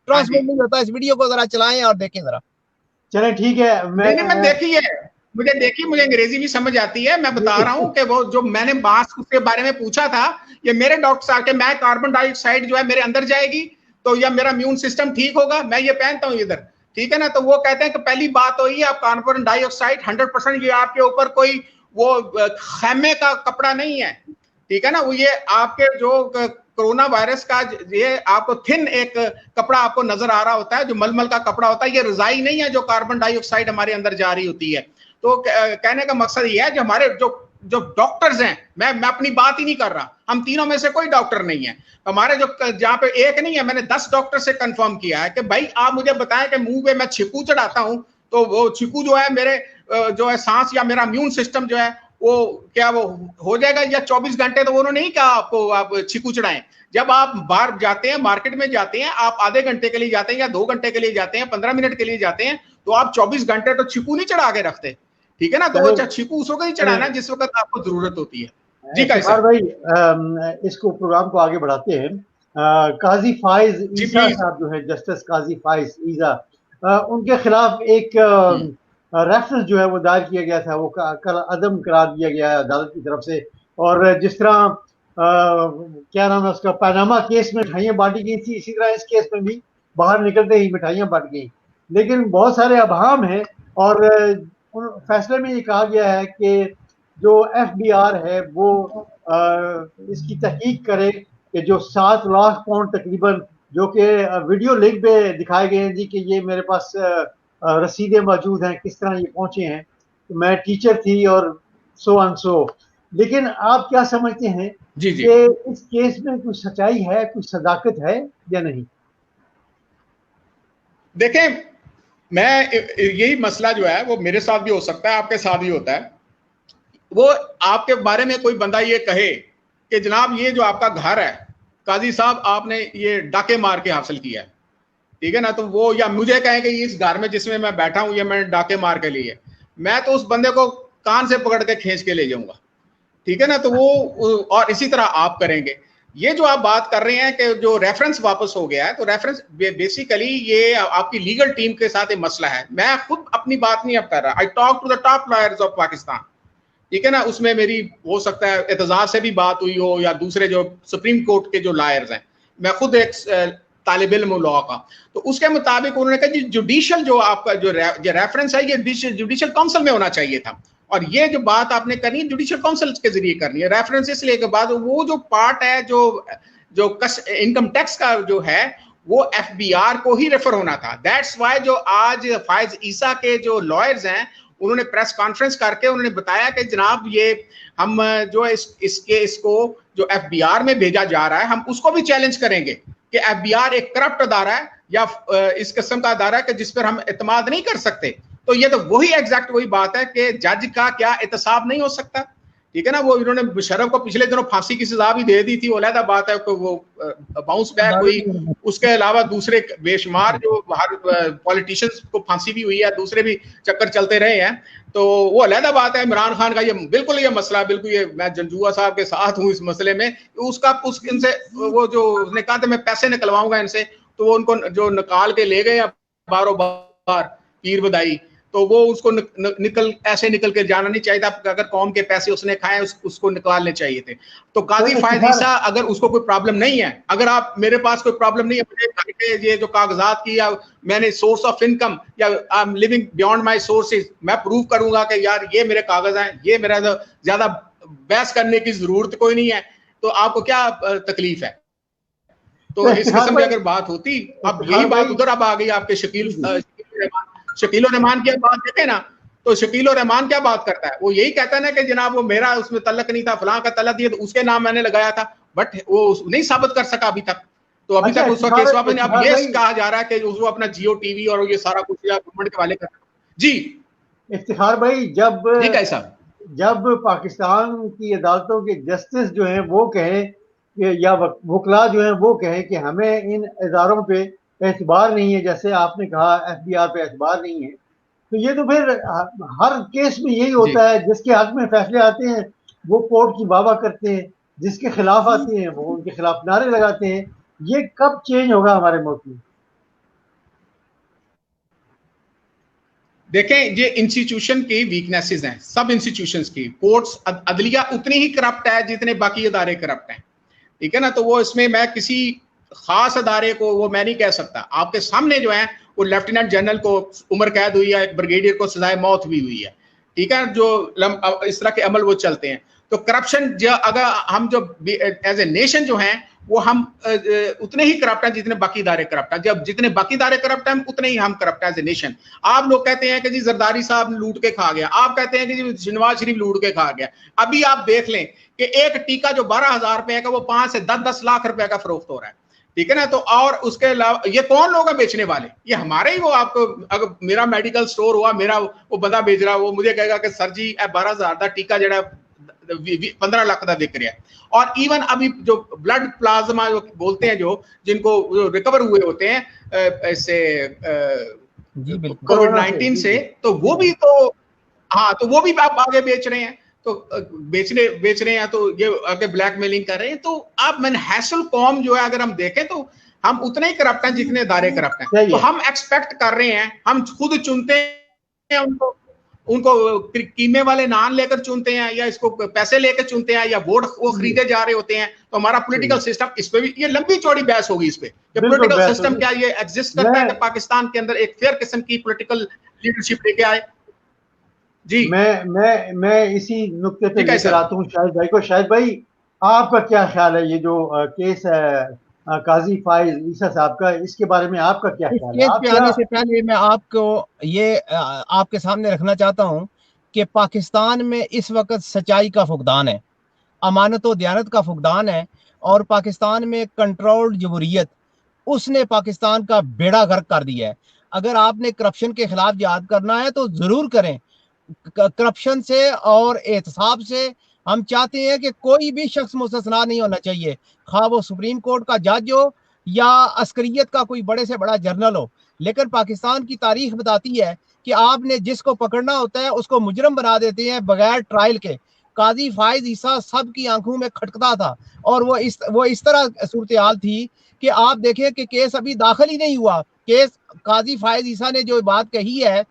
ट्रांसमिट नहीं होता। इस वीडियो को जरा चलाएं और देखें जरा। चले ठीक है, मैं देखी है, मुझे अंग्रेजी भी समझ आती है। मैं बता रहा हूँ कि वो जो मैंने मास्क के बारे में पूछा था, ये मेरे डॉक्टर साहब के मैं कार्बन डाइऑक्साइड जो है मेरे अंदर जाएगी तो या मेरा इम्यून सिस्टम ठीक होगा, मैं ये पहनता हूँ इधर, ठीक है ना। तो वो कहते हैं कि पहली बात तो ये आप कार्बन डाइऑक्साइड 100% ये आपके ऊपर कोई वो खैमे का कपड़ा नहीं है, ठीक है ना। वो ये आपके जो कोरोना वायरस का ये आपको थिन एक कपड़ा आपको नजर आ रहा होता है जो मलमल का कपड़ा होता है, ये रजाई नहीं है जो कार्बन डाइऑक्साइड हमारे अंदर जा रही होती है। तो कहने का मकसद ये है जो हमारे जो डॉक्टर्स हैं, मैं अपनी बात ही नहीं कर रहा, हम तीनों में से कोई डॉक्टर नहीं है हमारे, जो जहां पे एक नहीं है, मैंने 10 डॉक्टर से कंफर्म किया है कि भाई आप मुझे बताएं कि मुंह पे मैं छिकू चढ़ाता हूं तो वो छिकू जो है मेरे जो है सांस या मेरा इम्यून सिस्टम जो है वो क्या वो हो जाएगा या 24 घंटे। तो उन्होंने नहीं कहा आपको आप छिकू चढ़ाएं। जब आप बाहर जाते हैं, मार्केट में जाते हैं, आप आधे घंटे के लिए जाते हैं या 2 घंटे के लिए जाते हैं, 15 मिनट के लिए जाते हैं, तो आप 24 घंटे तो छिकू नहीं चढ़ा के रखते, ठीक है ना। तो वो छिकू उस वक्त ही चढ़ाना जिस वक्त आपको जरूरत होती है। जी इफ्तिखार भाई, इसको प्रोग्राम को आगे बढ़ाते हैं। काजी फाइज ईसा साहब जो है, जस्टिस काजी फाइज ईसा, उनके खिलाफ एक रेफरेंस जो है वो दायर किया गया था, वो कल अदम करार दिया गया है अदालत की तरफ से। और जिस तरह क्या नाम है उसका, पैनामा केस में मिठाइयाँ बांटी गई थी, इसी तरह इस केस में भी बाहर निकलते ही मिठाइयाँ बांट गई। लेकिन बहुत सारे अभाम हैं और फैसले में ये कहा गया है कि जो FBI है वो इसकी तहकीक करे कि जो 7 लाख पाउंड तकरीबन, जो कि वीडियो लिंक पे दिखाए गए हैं जी कि ये मेरे पास रसीदें मौजूद हैं किस तरह ये पहुंचे हैं, तो मैं टीचर थी और सो एंड सो। लेकिन आप क्या समझते हैं कि इस केस में कुछ सच्चाई है, कुछ सदाकत है या नहीं? देखें, मैं यही मसला जो है वो मेरे साथ भी हो सकता है, आपके साथ भी होता है। वो आपके बारे में कोई बंदा ये कहे कि जनाब ये जो आपका घर है काजी साहब आपने ये डाके मार के हासिल किया है, ठीक है ना। तो वो या मुझे कहें कि इस घर में जिसमें मैं बैठा हूं ये मैंने डाके मार के लिए, मैं तो उस बंदे को कान से पकड़ के खींच के ले जाऊंगा, ठीक है ना। तो वो और इसी तरह आप करेंगे। ये जो आप बात कर रहे हैं कि जो रेफरेंस वापस हो गया है, तो रेफरेंस बेसिकली ये आपकी लीगल टीम के साथ एक मसला है। मैं खुद अपनी बात नहीं अब कर रहा, I talk to the top lawyers of Pakistan, ठीक है ना। उसमें मेरी हो सकता है एतजाज से भी बात हुई हो या दूसरे जो सुप्रीम कोर्ट के जो लॉयर्स हैं, मैं खुद एक तालिब इल्म लॉ का, तो उसके मुताबिक उन्होंने कहा जी जुडिशियल जो आपका जो रेफरेंस है ये जुडिशियल काउंसिल में होना चाहिए था। और ये जो बात आपने करनी है जुडिशियल काउंसिल के जरिए करनी है। रेफरेंस इसलिए के बाद वो जो पार्ट है जो इनकम टैक्स का जो है वो FBR को ही रेफर होना था। दैट्स वाई जो आज फाइज ईसा के जो लॉयर्स हैं उन्होंने प्रेस कॉन्फ्रेंस करके उन्होंने बताया कि जनाब ये हम जो इसको जो FBR में भेजा जा रहा है हम उसको भी चैलेंज करेंगे कि FBR एक करप्ट अदारा है या इस किस्म का अदारा है कि जिस पर हम एतमाद नहीं कर सकते। तो ये तो वही बात है कि जज का क्या एहतसाब नहीं हो सकता, ठीक है ना। वो इन्होंने मुशर्रफ को पिछले दिनों फांसी की सजा भी दे दी थी, वो अलग बात है कि वो बाउंस बैक हुई। उसके अलावा दूसरे बेशुमार जो बाहर पॉलिटिशियंस को फांसी भी हुई है, दूसरे भी चक्कर चलते रहे हैं, तो वो अलग बात है। इमरान खान का ये मसला बिल्कुल ये मैं जंजुआ साहब के साथ हूँ इस मसले में। इनसे वो जो उसने कहा था मैं पैसे निकलवाऊंगा इनसे, तो वो उनको जो निकाल के ले गए बारों बार पीर बदाई, तो वो उसको निकल के जाना नहीं चाहिए था। अगर कौम के पैसे उसने खाए उसको निकालने चाहिए थे। तो काजी फायद ईसा अगर उसको कोई प्रॉब्लम नहीं है, अगर आप मेरे पास कोई प्रॉब्लम नहीं है, मुझे घर के ये जो कागजात की या मैंने सोर्स ऑफ इनकम या I am living beyond my sources, मैं प्रूव करूंगा कि यार ये मेरे कागज हैं, ये मेरा ज्यादा बहस करने की जरूरत कोई नहीं है, तो आपको क्या तकलीफ है? तो इस किस्म की अगर बात होती, अब यही बात उधर अब आ गई आपके शकील रहमान की बात देखें ना, तो शकील रहमान क्या बात करता है? वो यही कहता है ना कि जनाब वो मेरा उसमें तलक नहीं था, फलां का तलक दिया तो उसके नाम मैंने लगाया था, बट वो नहीं साबित कर सका अभी तक। तो अभी तक उसका केस वापस नहीं। अब ये कहा जा रहा है कि वो अपना जियो टीवी और ये सारा कुछ गवर्नमेंट के वाले कर जी। इफ्तिखार भाई, जब पाकिस्तान की अदालतों के जस्टिस जो हैं वो कहें या वकला जो हैं वो कहें कि हमें इन इदारों पे एतबार नहीं है, जैसे आपने कहा FBI पे एतबार नहीं है, तो ये तो फिर हर केस में यही होता है। जिसके हक में फैसले आते हैं वो कोर्ट की वाह करते हैं, जिसके खिलाफ आते हैं वो उनके खिलाफ नारे लगाते हैं। ये कब चेंज होगा हमारे मुल्क में? देखें, ये इंस्टीट्यूशन की वीकनेसेस हैं, सब इंस्टीट्यूशंस की। कोर्ट्स, अदलिया उतनी ही करप्ट है जितने बाकी अदारे करप्ट हैं, ठीक है ना। तो वो इसमें मैं किसी खास अदारे को वो मैं नहीं कह सकता। आपके सामने जो है वो लेफ्टिनेंट जनरल को उम्र कैद हुई है, ब्रिगेडियर को सजाए मौत भी हुई है, ठीक है। जो इस तरह के अमल वो चलते हैं। तो करप्शन अगर हम जो एज ए नेशन जो हैं वो हम उतने ही करप्ट हैं जितने बाकी इदारे करप्ट हैं। जब जितने बाकी इदारे करप्ट हैं उतने ही हम करप्ट हैं एज ए नेशन। आप लोग कहते हैं कि जी जरदारी साहब लूट के खा गया, आप कहते हैं कि जी नवाज शरीफ लूट के खा गया। अभी आप देख लें कि एक टीका जो 12,000 रुपए का वो 5 से 10 लाख रुपए का फरोख्त हो रहा है, ठीक है ना। तो और उसके अलावा ये कौन लोग हैं बेचने वाले? ये हमारे ही। वो आपको अगर मेरा मेडिकल स्टोर हुआ, मेरा वो बंदा बेच रहा, वो मुझे कहेगा कि सर जी 12,000 का टीका जड़ा 15 लाख का बिक रहा है। और इवन अभी जो ब्लड प्लाज्मा जो बोलते हैं, जो जिनको रिकवर हुए होते हैं ऐसे कोविड-19 से, तो वो भी तो वो भी आप आगे बेच रहे हैं। तो बेच रहे हैं, तो ये आगे ब्लैकमेलिंग कर रहे हैं। तो आप मनहसल कौम जो है अगर हम देखें तो हम उतने ही करप्ट हैं जितने इदारे करप्ट हैं। तो हम एक्सपेक्ट कर रहे हैं, हम खुद चुनते हैं उनको कीमे वाले नान लेकर चुनते हैं या इसको पैसे लेकर चुनते हैं या वोट वो खरीदे जा रहे होते हैं। तो हमारा पॉलिटिकल सिस्टम, इस पे भी ये लंबी चौड़ी बहस होगी इस पे, पॉलिटिकल सिस्टम क्या ये एग्जिस्ट करता है कि पाकिस्तान के अंदर एक फेयर किस्म की पॉलिटिकल लीडरशिप लेके आए। जी, मैं इसी नुक्ते पे लेकर आता हूँ शाहिद भाई को। शाहिद भाई, आपका क्या ख्याल है ये जो केस है काजी फाइज ईसा साहब का, इसके बारे में आपका क्या ख्याल है? केस पे आने से पहले मैं आपको ये आपके सामने रखना चाहता हूँ कि पाकिस्तान में इस वक्त सच्चाई का फुकदान है, अमानत और दयानत का फुकदान है, और पाकिस्तान में कंट्रोल्ड जमहूरियत उसने पाकिस्तान का बेड़ा गर्क कर दिया है। अगर आपने करप्शन के खिलाफ जिहाद करना है तो जरूर करें। करप्शन से और एहतसाब से हम चाहते हैं कि कोई भी शख्स मुस्तस्ना नहीं होना चाहिए, खा वो सुप्रीम कोर्ट का जज हो या अस्करियत का कोई बड़े से बड़ा जर्नल हो। लेकिन पाकिस्तान की तारीख बताती है कि आपने जिसको पकड़ना होता है उसको मुजरम बना देते हैं बगैर ट्रायल के। काजी फाइज ईसा सब की आंखों में खटकता था, और वो इस तरह सूरत हाल थी कि आप देखें कि केस अभी दाखिल ही नहीं हुआ। केस काजी फाइज ईसा ने जो बात कही है,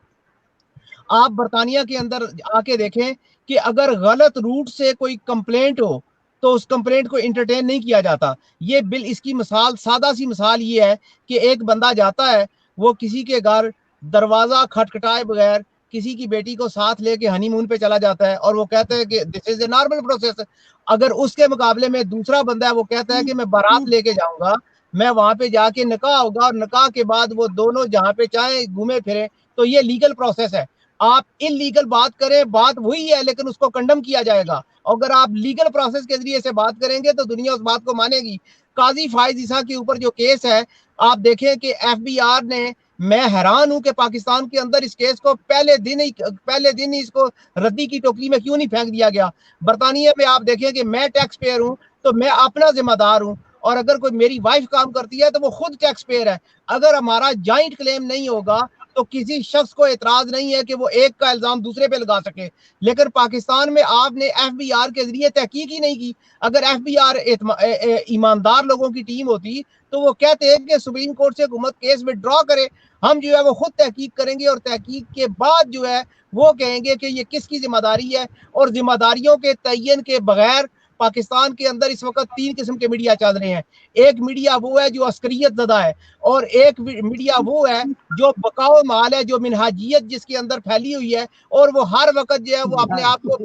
आप बरतानिया के अंदर आके देखें कि अगर गलत रूट से कोई कंप्लेंट हो तो उस कंप्लेंट को इंटरटेन नहीं किया जाता। ये बिल इसकी मिसाल, सादा सी मिसाल ये है कि एक बंदा जाता है, वो किसी के घर दरवाजा खटखटाए बगैर किसी की बेटी को साथ लेके हनीमून पे चला जाता है, और वो कहता है कि this is a normal process. अगर उसके मुकाबले में दूसरा बंदा है, वो कहता है कि मैं बारात लेके जाऊंगा, मैं वहां पे जाके निकाह होगा, और निकाह के बाद वो दोनों जहां पे चाहे घूमे फिरे, तो ये लीगल प्रोसेस है। आप इलीगल बात करें, बात वही है, लेकिन उसको कंडम किया जाएगा। अगर आप लीगल प्रोसेस के जरिए से बात करेंगे तो दुनिया उस बात को मानेगी। काजी फाइज ईसा के ऊपर जो केस है, आप देखें कि FBI ने, मैं हैरान हूं कि पाकिस्तान के अंदर इस केस को पहले दिन ही इसको रद्दी की टोकरी में क्यों नहीं फेंक दिया गया। बरतानिया में आप देखें कि मैं टैक्स पेयर हूं तो मैं अपना जिम्मेदार हूं, और अगर कोई मेरी वाइफ काम करती है तो वो खुद टैक्स पेयर है। अगर हमारा जॉइंट क्लेम नहीं होगा तो किसी शख्स को एतराज नहीं है कि वो एक का इल्जाम दूसरे पे लगा सके। लेकिन पाकिस्तान में आपने FBI के जरिए तहकीक ही नहीं की। अगर FBI ईमानदार लोगों की टीम होती तो वो कहते हैं कि सुप्रीम कोर्ट से हुकूमत केस विड्रॉ करे, हम जो है वो खुद तहकीक करेंगे और तहकीक के बाद जो है वो कहेंगे कि ये किसकी जिम्मेदारी है। और जिम्मेदारियों के तयन के बगैर पाकिस्तान के अंदर इस वक्त 3 किस्म के मीडिया चल रहे हैं। एक मीडिया वो है जो अस्करियत ज़दा है, और एक मीडिया वो है जो बकाओ माल है, जो मिनहाजियत जिसके अंदर फैली हुई है, और वो हर वक्त जो है वो अपने आप को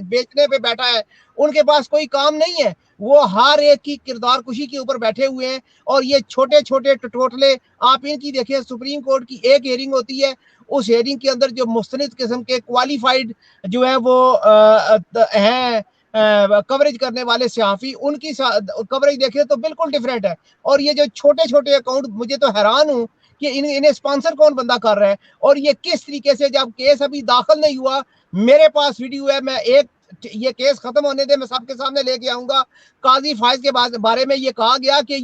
बेचने पे बैठा है। उनके पास कोई काम नहीं है, वो हर एक की किरदार कुशी के ऊपर बैठे हुए हैं। और ये छोटे छोटे टटोटले आप इनकी देखिए, सुप्रीम कोर्ट की एक हेयरिंग होती है, उस हेयरिंग के अंदर जो मुस्तनिद किस्म के क्वालिफाइड जो है वो हैं कवरेज करने वाले सहाफ़ी, उनकी कवरेज देखें तो बिल्कुल डिफरेंट है। और ये जो छोटे छोटे अकाउंट, मुझे तो हैरान हूँ कि इन्हें स्पॉन्सर कौन बंदा कर रहा है, और ये किस तरीके से, जब केस अभी दाखिल नहीं हुआ, मेरे पास वीडियो है, मैं ये केस खत्म होने दे, मैं सबके सामने लेके आऊंगा। काजी फायज के बारे में ये कहा गया कि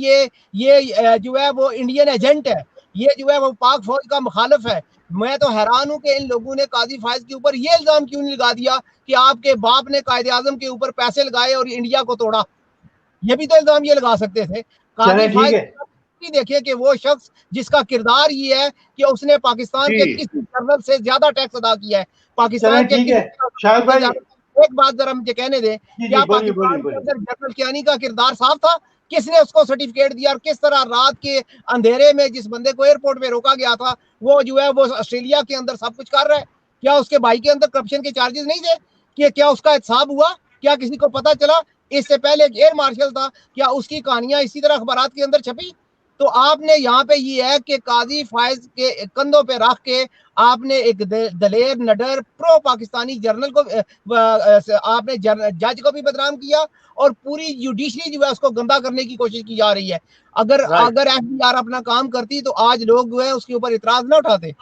ये जो है वो इंडियन एजेंट है, ये जो है वो पाक फौज का मुखालिफ है। मैं तो हैरान हूं कि इन लोगों ने काजी फायज के ऊपर ये इल्जाम क्यों नहीं लगा दिया कि आपके बाप ने कायदे आजम के ऊपर पैसे लगाए और इंडिया को तोड़ा। ये भी तो इल्जाम ये लगा सकते थे। काजी फायज देखिए कि वो शख्स जिसका किरदार ये है कि उसने पाकिस्तान के किसी जनरल से ज्यादा टैक्स अदा किया है। पाकिस्तान के एक बात जरा मुझे कहने दें, क्या पाकिस्तान के अंदर जनरल कियानी का किरदार साफ था? किसने उसको सर्टिफिकेट दिया और किस तरह रात के अंधेरे में जिस बंदे को एयरपोर्ट पे रोका गया था वो जो है वो ऑस्ट्रेलिया के अंदर सब कुछ कर रहा है? क्या उसके भाई के अंदर करप्शन के चार्जेस नहीं थे? कि क्या उसका हिसाब हुआ? क्या किसी को पता चला? इससे पहले एक एयर मार्शल था, क्या उसकी कहानियां इसी तरह अखबारात के अंदर छपी? तो आपने यहाँ पे ये है कि काजी फायज के कंधों पे रख के आपने एक दलेर नडर प्रो पाकिस्तानी जर्नल को आपने जज को भी बदनाम किया, और पूरी जुडिशरी जो है उसको गंदा करने की कोशिश की जा रही है। अगर FBI अपना काम करती तो आज लोग जो है उसके ऊपर इतराज ना उठाते।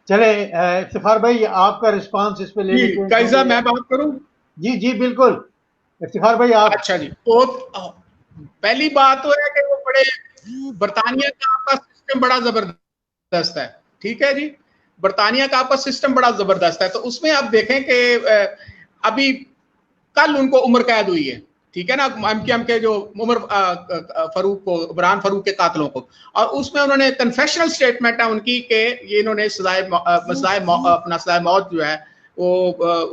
चले इफ्तिखार भाई, आपका रिस्पांस इस पे ले लेते हैं। मैं बात करूं? जी जी बिल्कुल, इफ्तिखार भाई आप। अच्छा जी, तो पहली बात तो है कि वो बड़े बरतानिया का आपका सिस्टम बड़ा जबरदस्त है, ठीक है जी, बरतानिया का आपका सिस्टम बड़ा जबरदस्त है। तो उसमें आप देखें कि अभी कल उनको उम्र कैद हुई है, ठीक है ना, एमकेएम के जो उमर फरूक को, इमरान फरूक के कातलों को, और उसमें उन्होंने कन्फेशनल स्टेटमेंट है उनकी कि ये इन्होंने अपना सजाए मौत जो है वो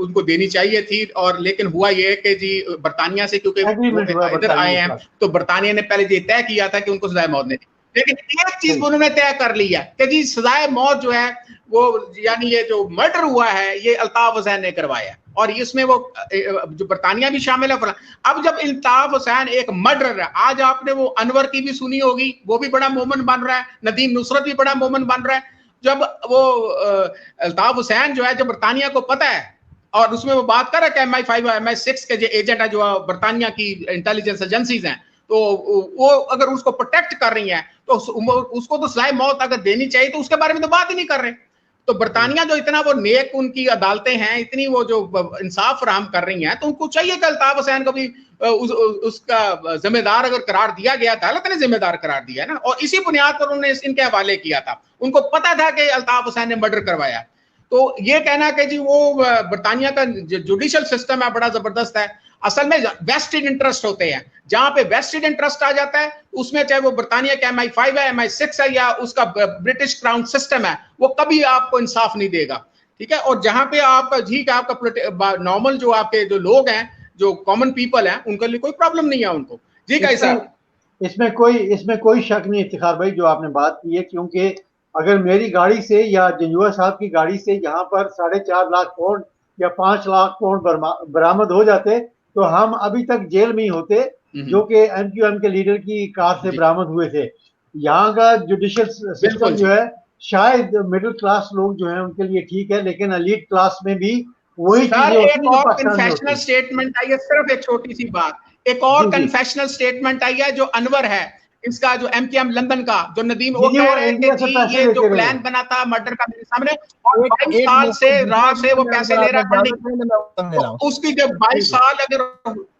उनको देनी चाहिए थी। और लेकिन हुआ ये कि जी बरतानिया से, क्योंकि इधर आए हैं तो बरतानिया ने पहले ये तय किया था कि उनको सजाए मौत नहीं, लेकिन एक चीज उन्होंने तय कर लिया कि जी सजाए मौत जो है वो, यानी ये जो मर्डर हुआ है ये अल्ताफ हुसैन ने करवाया, और इसमें वो जो बरतानिया भी शामिल है। अब जब अल्ताफ हुसैन एक मर्डर है, आज आपने वो अनवर की भी सुनी होगी, वो भी बड़ा मोमन बन रहा है, नदीम नुसरत भी बड़ा मोमन बन रहा है। जब वो अल्ताफ हुसैन जो है, जब बरतानिया को पता है, और उसमें वो बात कर रहा है कि MI5 MI6 के जो एजेंट है, जो बरतानिया की इंटेलिजेंस एजेंसीज हैं, तो वो अगर उसको प्रोटेक्ट कर रही हैं तो उसको तो सजाए मौत अगर देनी चाहिए, तो उसके बारे में तो बात ही नहीं कर रहे। तो बरतानिया जो इतना वो नेक उनकी अदालतें हैं, इतनी वो जो इंसाफ फराहम कर रही हैं, तो उनको चाहिए कि अल्ताफ हुसैन को भी उसका जिम्मेदार अगर करार दिया गया था, अल्लाह ने जिम्मेदार करार दिया ना, और इसी बुनियाद पर उन्होंने इनके हवाले किया था। उनको पता था कि अल्ताफ हुसैन ने मर्डर करवाया। तो ये कहना कि जी वो बरतानिया का जुडिशल सिस्टम है बड़ा जबरदस्त है, असल में वेस्टेड इंटरेस्ट होते हैं। जहां पे वेस्टेड इंटरेस्ट आ जाता है उसमें, चाहे वो बरतानिया का MI5 है, MI6 है, या उसका ब्रिटिश क्राउन सिस्टम है, वो कभी आपको इंसाफ नहीं देगा, ठीक है। और जहां पे आप ठीक है, आपका नॉर्मल जो आपके जो लोग हैं, जो कॉमन पीपल हैं, उनके लिए कोई प्रॉब्लम नहीं है उनको। जी कैसा, इसमें कोई शक नहीं इफ्तिखार भाई जो आपने बात की है, क्योंकि अगर मेरी गाड़ी से या जंजुआ साहब की गाड़ी से यहाँ पर 4.5 लाख पाउंड या 5 लाख पाउंड बरामद हो जाते तो हम अभी तक जेल में ही होते, जो कि MQM के लीडर की कार से बरामद हुए थे। यहाँ का जुडिशियल सिस्टम जो है शायद मिडिल क्लास लोग जो है उनके लिए ठीक है, लेकिन एलीट क्लास में भी वही कन्फेशनल स्टेटमेंट आई है, सिर्फ एक छोटी सी बात, एक और कन्फेशनल स्टेटमेंट आई है जो अनवर है, इसका जो MKM लंदन का जो नदीम, वो कह रहे हैं कि जी ये जो प्लान बना था मर्डर का मेरे सामने, और 22 साल से राह से वो पैसे ले रहा है फंडिंग, उसकी जब 22 साल अगर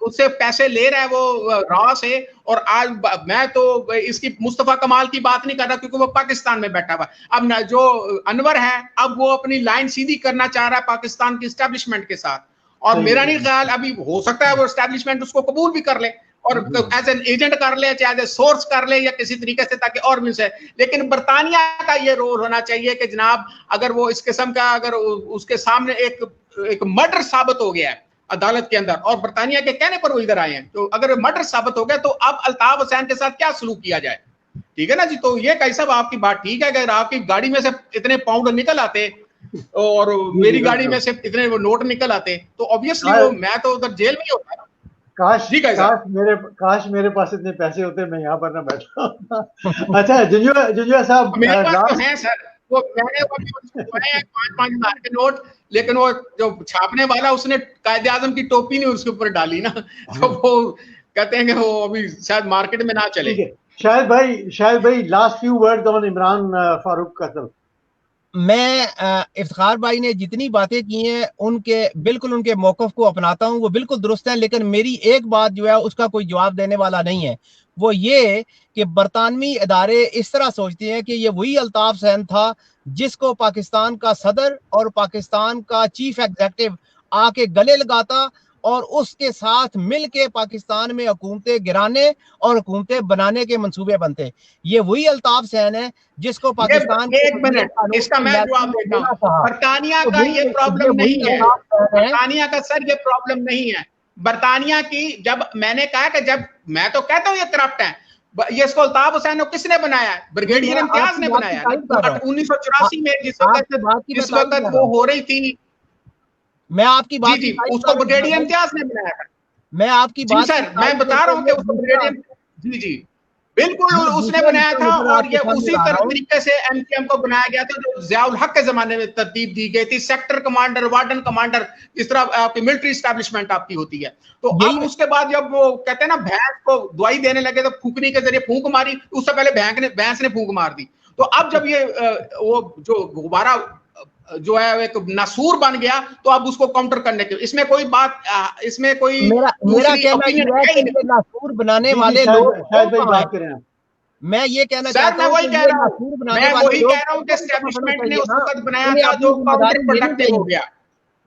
उससे पैसे ले रहा है वो राह से, और आज मैं तो इसकी मुस्तफा कमाल की बात नहीं कर रहा क्योंकि वो पाकिस्तान में बैठा हुआ। अब जो अनवर है, अब वो अपनी लाइन सीधी करना चाह रहा है पाकिस्तान की एस्टेब्लिशमेंट के साथ, और मेरा नहीं ख्याल, अभी हो सकता है वो एस्टेब्लिशमेंट उसको कबूल भी कर ले और एज एन एजेंट कर ले, चाहे एज ए सोर्स कर ले या किसी तरीके से, ताकि और भी से। लेकिन बरतानिया का ये रोल होना चाहिए कि जनाब अगर वो इस किस्म का, अगर उसके सामने एक मर्डर साबित हो गया है अदालत के अंदर, और बरतानिया के कहने पर वो इधर आए हैं, तो अगर मर्डर साबित हो गया तो अब अल्ताफ हुसैन के साथ क्या सलूक किया जाए? ठीक है ना जी। तो ये कैसा आपकी बात ठीक है, अगर आपकी गाड़ी में से इतने पाउंड निकल आते और मेरी गाड़ी में से इतने वो नोट निकल आते, तो ऑब्वियसली वो मैं तो उधर जेल में ही होता। काश मेरे पास इतने पैसे होते, मैं यहाँ पर ना बैठा होता। अच्छा जुंजुआ साहब, मेरे पास तो है सर, वो मैंने 5-5 हजार के नोट, लेकिन वो जो छापने वाला उसने कायदे आजम की टोपी नहीं उसके ऊपर डाली ना, तो वो कहते हैं कि वो अभी शायद मार्केट में ना चले। शायद भाई last few words on Imran Farooq कत्ल। मैं इफ्तिखार भाई ने जितनी बातें की हैं उनके बिल्कुल उनके मौक़िफ़ को अपनाता हूं, वो बिल्कुल दुरुस्त है, लेकिन मेरी एक बात जो है उसका कोई जवाब देने वाला नहीं है। वो ये कि बरतानवी इदारे इस तरह सोचते हैं कि ये वही अल्ताफ हुसैन था जिसको पाकिस्तान का सदर और पाकिस्तान का चीफ एग्जीक्यूटिव आके गले लगाता और उसके साथ मिल के पाकिस्तान में हुकूमतें गिराने और हुकूमतें बनाने के मंसूबे बनते। ये वही अल्ताफ हुसैन है जिसको पाकिस्तान, एक मिनट इसका मैं जवाब देता हूं। बरतानिया का ये प्रॉब्लम नहीं है, बरतानिया का सर ये प्रॉब्लम नहीं है। बरतानिया की, जब मैंने कहा कि जब मैं तो कहता हूं ये करप्ट है, ये इसको अल्ताफ हुसैन को किसने बनाया? ब्रिगेडियर इम्तियाज ने बनाया 1984 में, जिस वक्त वो हो रही थी। मैं आपकी बात जी उसको ब्रिगेडियर इम्तियाज ने बनाया था। मैं आपकी बात सर मैं बता रहा हूँ कि उसको ब्रिगेडियर जी बिल्कुल उसने बनाया था, और ये उसी तरीके से MKM को बनाया गया था जो ज़ियाउल हक के जमाने में तरतीब दी गई थी। सेक्टर कमांडर, वार्डन कमांडर, इस तरह आपकी मिलिट्री एस्टैब्लिशमेंट आपकी होती है। तो अब उसके बाद जब वो कहते हैं ना भैंस को दवाई देने लगे तो फूकने के जरिए फूंक मारी, उससे पहले भैंस ने फूंक मार दी। तो अब जब ये वो जो गुब्बारा जो है एक नासूर बन गया, तो अब उसको काउंटर करने के, इसमें कोई बात, इसमें कोई मेरा कहना है कि नासूर बनाने वाले लोग, मैं ये कहना चाहता हूं, मैं वही कह रहा हूं कि एस्टैब्लिशमेंट ने उस वक्त बनाया था जो काउंटर प्रोडक्टिव हो गया।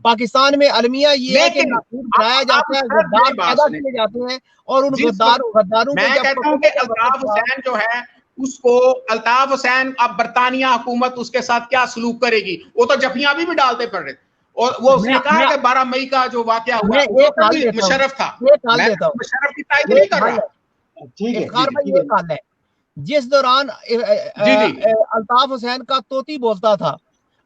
पाकिस्तान में अलमिया ये है कि नासूर बनाया जाता है, गद्दार पैदा किए जाते हैं, और उन गद्दारों मैं कहता हूं कि अल्ताफ हुसैन जो है उसको, अल्ताफ हुसैन अब बरतानिया हुकूमत उसके साथ क्या सलूक करेगी, वो तो जफियां भी डालते पड़ रहे, और वो उसने कहा कि 12 मई का जो वाकया हुआ मुशर्रफ था, मुशर्रफ की तारीफ नहीं कर रहा। जिस दौरान अल्ताफ हुसैन का तोती बोलता था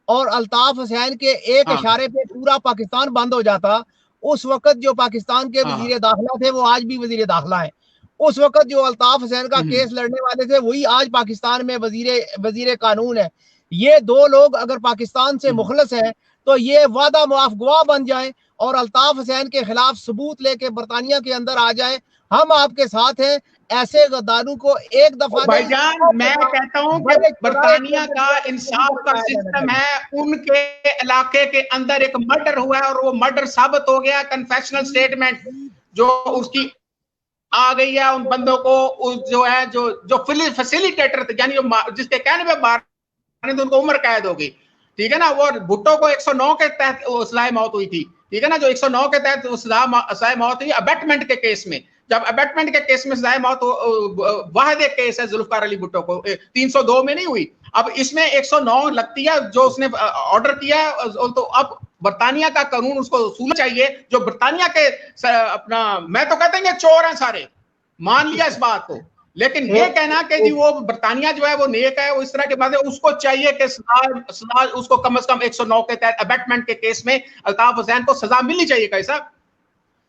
और अल्ताफ हुसैन के एक इशारे पे पूरा पाकिस्तान बंद हो जाता, उस वक्त जो पाकिस्तान के वजीर दाखिला थे वो आज भी वजीर दाखिला है। उस वक्त जो अल्ताफ हुसैन का केस लड़ने वाले थे वही आज पाकिस्तान में वजीर कानून है। ये दो लोग अगर पाकिस्तान से मुखलस हैं तो ये वादा मुआफ गवाह बन जाएं और अल्ताफ हुसैन के खिलाफ सबूत लेके बरतानिया के अंदर आ जाए। हम आपके साथ हैं। ऐसे गद्दारों को एक दफा भाईजान मैं कहता हूं कि बरतानिया का इंसाफ का सिस्टम है, उनके इलाके के अंदर एक मर्डर हुआ है और वो मर्डर साबित हो गया, कन्फेशनल स्टेटमेंट जो उसकी आ गई है उन बंदों को, जो है जो फैसिलिटेटर थे, यानी जिसके कहने पे मारने तो उनको उम्र कैद हो गई, ठीक है ना। वो भुट्टो को 109 के तहत सजाए मौत हुई थी, ठीक है ना, जो 109 के तहत सजाए मौत हुई अबेटमेंट के केस में। जब अबेटमेंट के केस में सजाए मौत वाहिद एक केस है जुल्फकार अली भुट्टो को, 302 में नहीं हुई, अब इसमें 109 लगती है जो उसने ऑर्डर किया है। तो अब बरतानिया का कानून उसको उसूल चाहिए, जो बरतानिया के अपना, मैं तो कहते हैं चोर हैं सारे, मान लिया इस बात को, लेकिन ये कहना कि जी वो बरतानिया जो है वो नेक है, वो इस तरह के बात है, उसको चाहिए कि सजा उसको कम से कम 109 के तहत अबेटमेंट के केस में अल्ताफ हुसैन को सजा मिलनी चाहिए। कैसा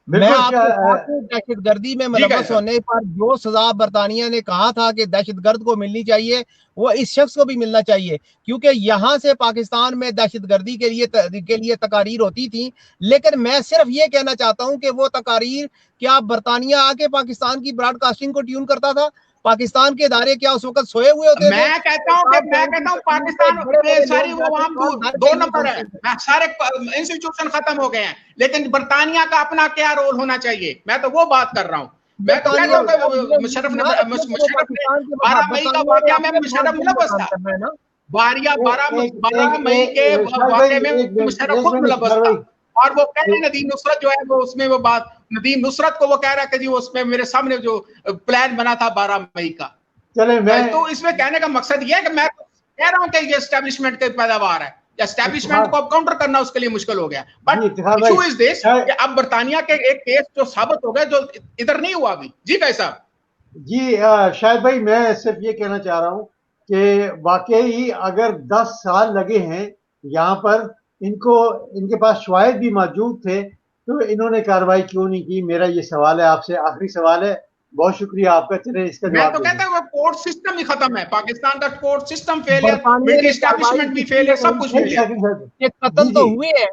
मैं आपको दहशतगर्दी में मुलव्वस होने पर जो सजा बरतानिया ने कहा था कि दहशतगर्द को मिलनी चाहिए, वो इस शख्स को भी मिलना चाहिए, क्योंकि यहाँ से पाकिस्तान में दहशतगर्दी के लिए तकारीर होती थी। लेकिन मैं सिर्फ ये कहना चाहता हूँ कि वो तकारीर क्या बरतानिया आके पाकिस्तान की ब्रॉडकास्टिंग को ट्यून करता था? पाकिस्तान के इदारे क्या उस वक्त सोए हुए होते थे? मैं कहता हूँ पाकिस्तान में सारी वो आम 2 नंबर है, सारे इंस्टीट्यूशन खत्म हो गए हैं, लेकिन बरतानिया का अपना क्या रोल होना चाहिए, मैं तो वो बात कर रहा हूँ। मैं तो कहता हूँ कि मुशर्रफ ने 12 मई का वाकया में मुशर्रफ मुलव्वस था, 12 मई के वाकये में मुशर्रफ खुद मुलव्वस था, और वो कह रहे नदीम नुसरत जो है वो उसमें वो बात नदीम नुसरत को वो कह रहा है कि जी उसमें मेरे सामने जो प्लान बना था 12 मई का। चले मैं तो इसमें कहने का मकसद ये है कि मैं कह रहा हूं कि ये एस्टेब्लिशमेंट की पैदावार है, एस्टेब्लिशमेंट को अब काउंटर करना उसके लिए मुश्किल हो गया। बट इशू इज दिस कि अब बरतानिया के एक केस जो साबित हो गया जो इधर नहीं हुआ अभी। जी भाई साहब। जी शायद भाई मैं सिर्फ ये कहना चाह रहा हूँ कि वाकई अगर 10 साल लगे हैं यहाँ पर, इनको इनके पास शवाहिद भी मौजूद थे, तो इन्होंने कार्रवाई क्यों नहीं की? मेरा ये सवाल है आपसे, आखिरी सवाल है। बहुत शुक्रिया आपका। चले इसका मैं तो कहता हूँ कोर्ट सिस्टम ही खत्म है, पाकिस्तान का कोर्ट सिस्टम फेल है, मिलिट्री एस्टैब्लिशमेंट भी फेल है, सब कुछ फेल है। ये कत्ल तो हुए हैं,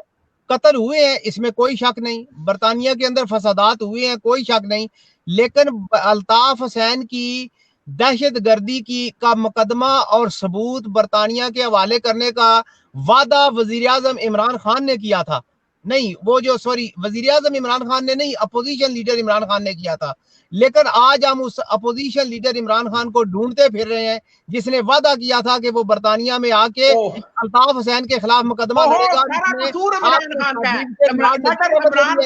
कत्ल हुए हैं, इसमें कोई शक नहीं, बरतानिया के अंदर फसादात हुए हैं, कोई शक नहीं, लेकिन अल्ताफ हुसैन की दहशतगर्दी की का मुकदमा और सबूत बरतानिया के हवाले करने का वादा वजीर आजम इमरान खान ने किया था। नहीं, वो जो सॉरी वजीर आजम इमरान खान ने नहीं, अपोजिशन लीडर इमरान खान ने किया था। लेकिन आज हम उस अपोजिशन लीडर इमरान खान को ढूंढते फिर रहे हैं जिसने वादा किया था कि वो बरतानिया में आके अल्ताफ हुसैन के खिलाफ मुकदमा लड़ेगा। इमरान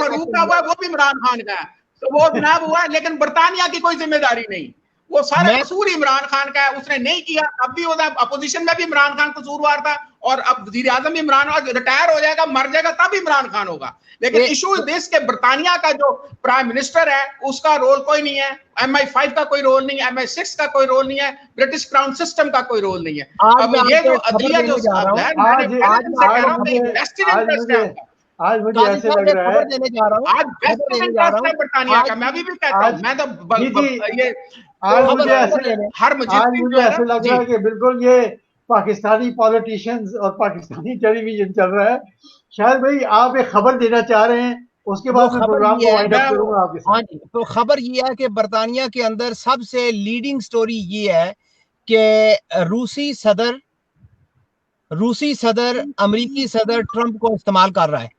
फरूक का हुआ वो भी इमरान खान का है, तो वो जनाब हुआ, लेकिन बरतानिया की कोई जिम्मेदारी नहीं, वो सारा कसूर इमरान खान का है, उसने नहीं किया। अब भी होता, अपोजिशन में भी इमरान खान कसूरवार था, और अब वजीर आजम इमरान रिटायर हो जाएगा, मर जाएगा, तब इमरान खान होगा। लेकिन इशू देश के बरतानिया का जो प्राइम मिनिस्टर है उसका रोल कोई नहीं है, MI5 का कोई रोल नहीं है, MI6 का कोई रोल नहीं है, ब्रिटिश क्राउन सिस्टम का कोई रोल नहीं है। अब ये जो अदलिया जो आज मुझे ऐसे लग रहा है, आज बेस्ट इंटरेस्ट है बरतानिया का। मैं अभी भी कहता हूं, मैं तो ये आज मुझे ऐसे लग रहा है कि बिल्कुल ये पाकिस्तानी पॉलिटिशियंस और पाकिस्तानी टेलीविजन चल रहा है। शायद भाई आप एक खबर देना चाह रहे हैं, उसके बाद मैं प्रोग्राम को वाइंड अप करूंगा आपके साथ। हाँ जी, तो खबर ये है कि बरतानिया के अंदर सबसे लीडिंग स्टोरी ये है कि रूसी सदर अमेरिकी सदर ट्रंप को इस्तेमाल कर रहा है,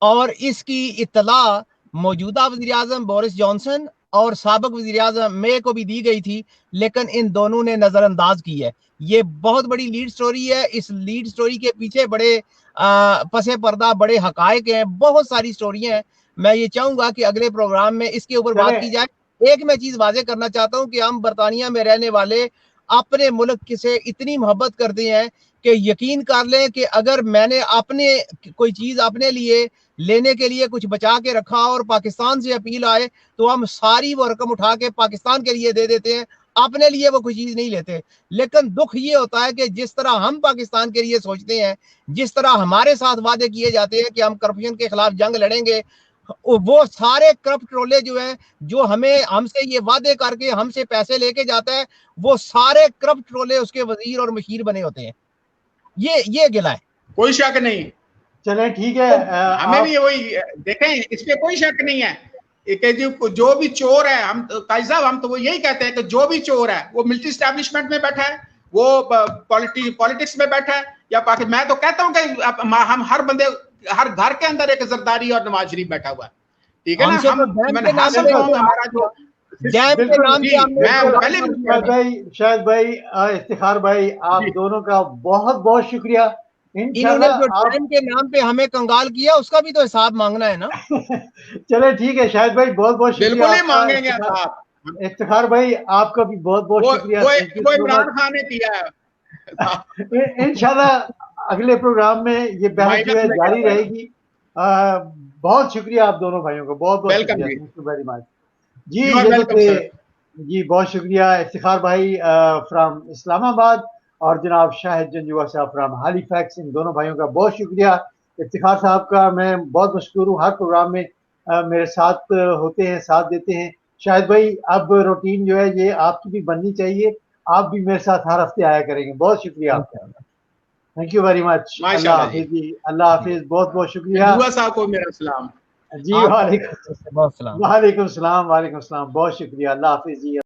और इसकी इत्तला मौजूदा वज़ीर आज़म बोरिस जॉनसन और साबिक वज़ीर आज़म मे को भी दी गई थी, लेकिन इन दोनों ने नजरअंदाज की है। ये बहुत बड़ी लीड स्टोरी है। इस लीड स्टोरी के पीछे बड़े पसे पर्दा बड़े हकायक हैं, बहुत सारी स्टोरियां हैं। मैं ये चाहूंगा कि अगले प्रोग्राम में इसके ऊपर बात की जाए। एक मैं चीज वाजे करना चाहता हूं कि हम बरतानिया में रहने वाले अपने मुल्क से इतनी मोहब्बत करते हैं कि यकीन कर लें कि अगर मैंने अपने कोई चीज अपने लिए लेने के लिए कुछ बचा के रखा और पाकिस्तान से अपील आए तो हम सारी वो रकम उठा के पाकिस्तान के लिए दे देते हैं, अपने लिए वो कोई चीज नहीं लेते। लेकिन दुख ये होता है कि जिस तरह हम पाकिस्तान के लिए सोचते हैं, जिस तरह हमारे साथ वादे किए जाते हैं कि हम करप्शन के खिलाफ जंग लड़ेंगे, वो सारे करप्ट ट्रोले जो है जो हमें हमसे ये वादे करके हमसे पैसे लेके जाता है, वो सारे करप्ट ट्रोले उसके वजीर और मशीर बने होते हैं। ये गिला है, कोई शक नहीं। चले ठीक है, हमें भी वही देखें, इस पे कोई शक नहीं है कि जो भी चोर है, हम काजी साहब हम तो वो यही कहते हैं कि जो भी चोर है वो मिलिट्री एस्टैब्लिशमेंट में बैठा है, वो पॉलिटिक्स में बैठा है, या मैं तो कहता हूं कि हम हर बंदे हर घर के अंदर एक जरदारी और नवाज शरीफ बैठा हुआ है, ठीक है ना। हमारा जो शायद भाई इफ्तिखार भाई आप दोनों का बहुत बहुत शुक्रिया। इन्होंने जो टाइम के नाम पे हमें कंगाल किया उसका भी तो हिसाब मांगना है ना। चले ठीक है शायद भाई, बहुत बहुत शुक्रिया। बिल्कुल मांगेंगे इफ्तिखार भाई आपका भी बहुत बहुत शुक्रिया। वो इमरान खान ने किया है। इंशाल्लाह अगले प्रोग्राम में ये बहस जो है जारी रहेगी। बहुत शुक्रिया आप दोनों भाइयों को, बहुत बहुत शुक्रिया, थैंक यू वेरी मच। जी बहुत शुक्रिया इफ्तिखार भाई फ्रॉम इस्लामाबाद और जनाब शाहिद जंजुआ साहब फ्रॉम हैलिफैक्स, इन दोनों भाइयों का बहुत शुक्रिया। इफ्तिखार साहब का मैं बहुत मशकूर हूँ, हर प्रोग्राम में मेरे साथ होते हैं, साथ देते हैं। शाहिद भाई अब रूटीन जो है ये आपकी भी बननी चाहिए, आप भी मेरे साथ हर हफ्ते आया करेंगे। बहुत शुक्रिया आपका, थैंक यू वेरी मच। अल्लाह हाफिज जी, अल्लाह हाफिज, बहुत बहुत शुक्रिया। साहब को मेरा सलाम जी। वालेकुम सलाम, वालेकुम सलाम, बहुत शुक्रिया, अल्लाह हाफिज जी।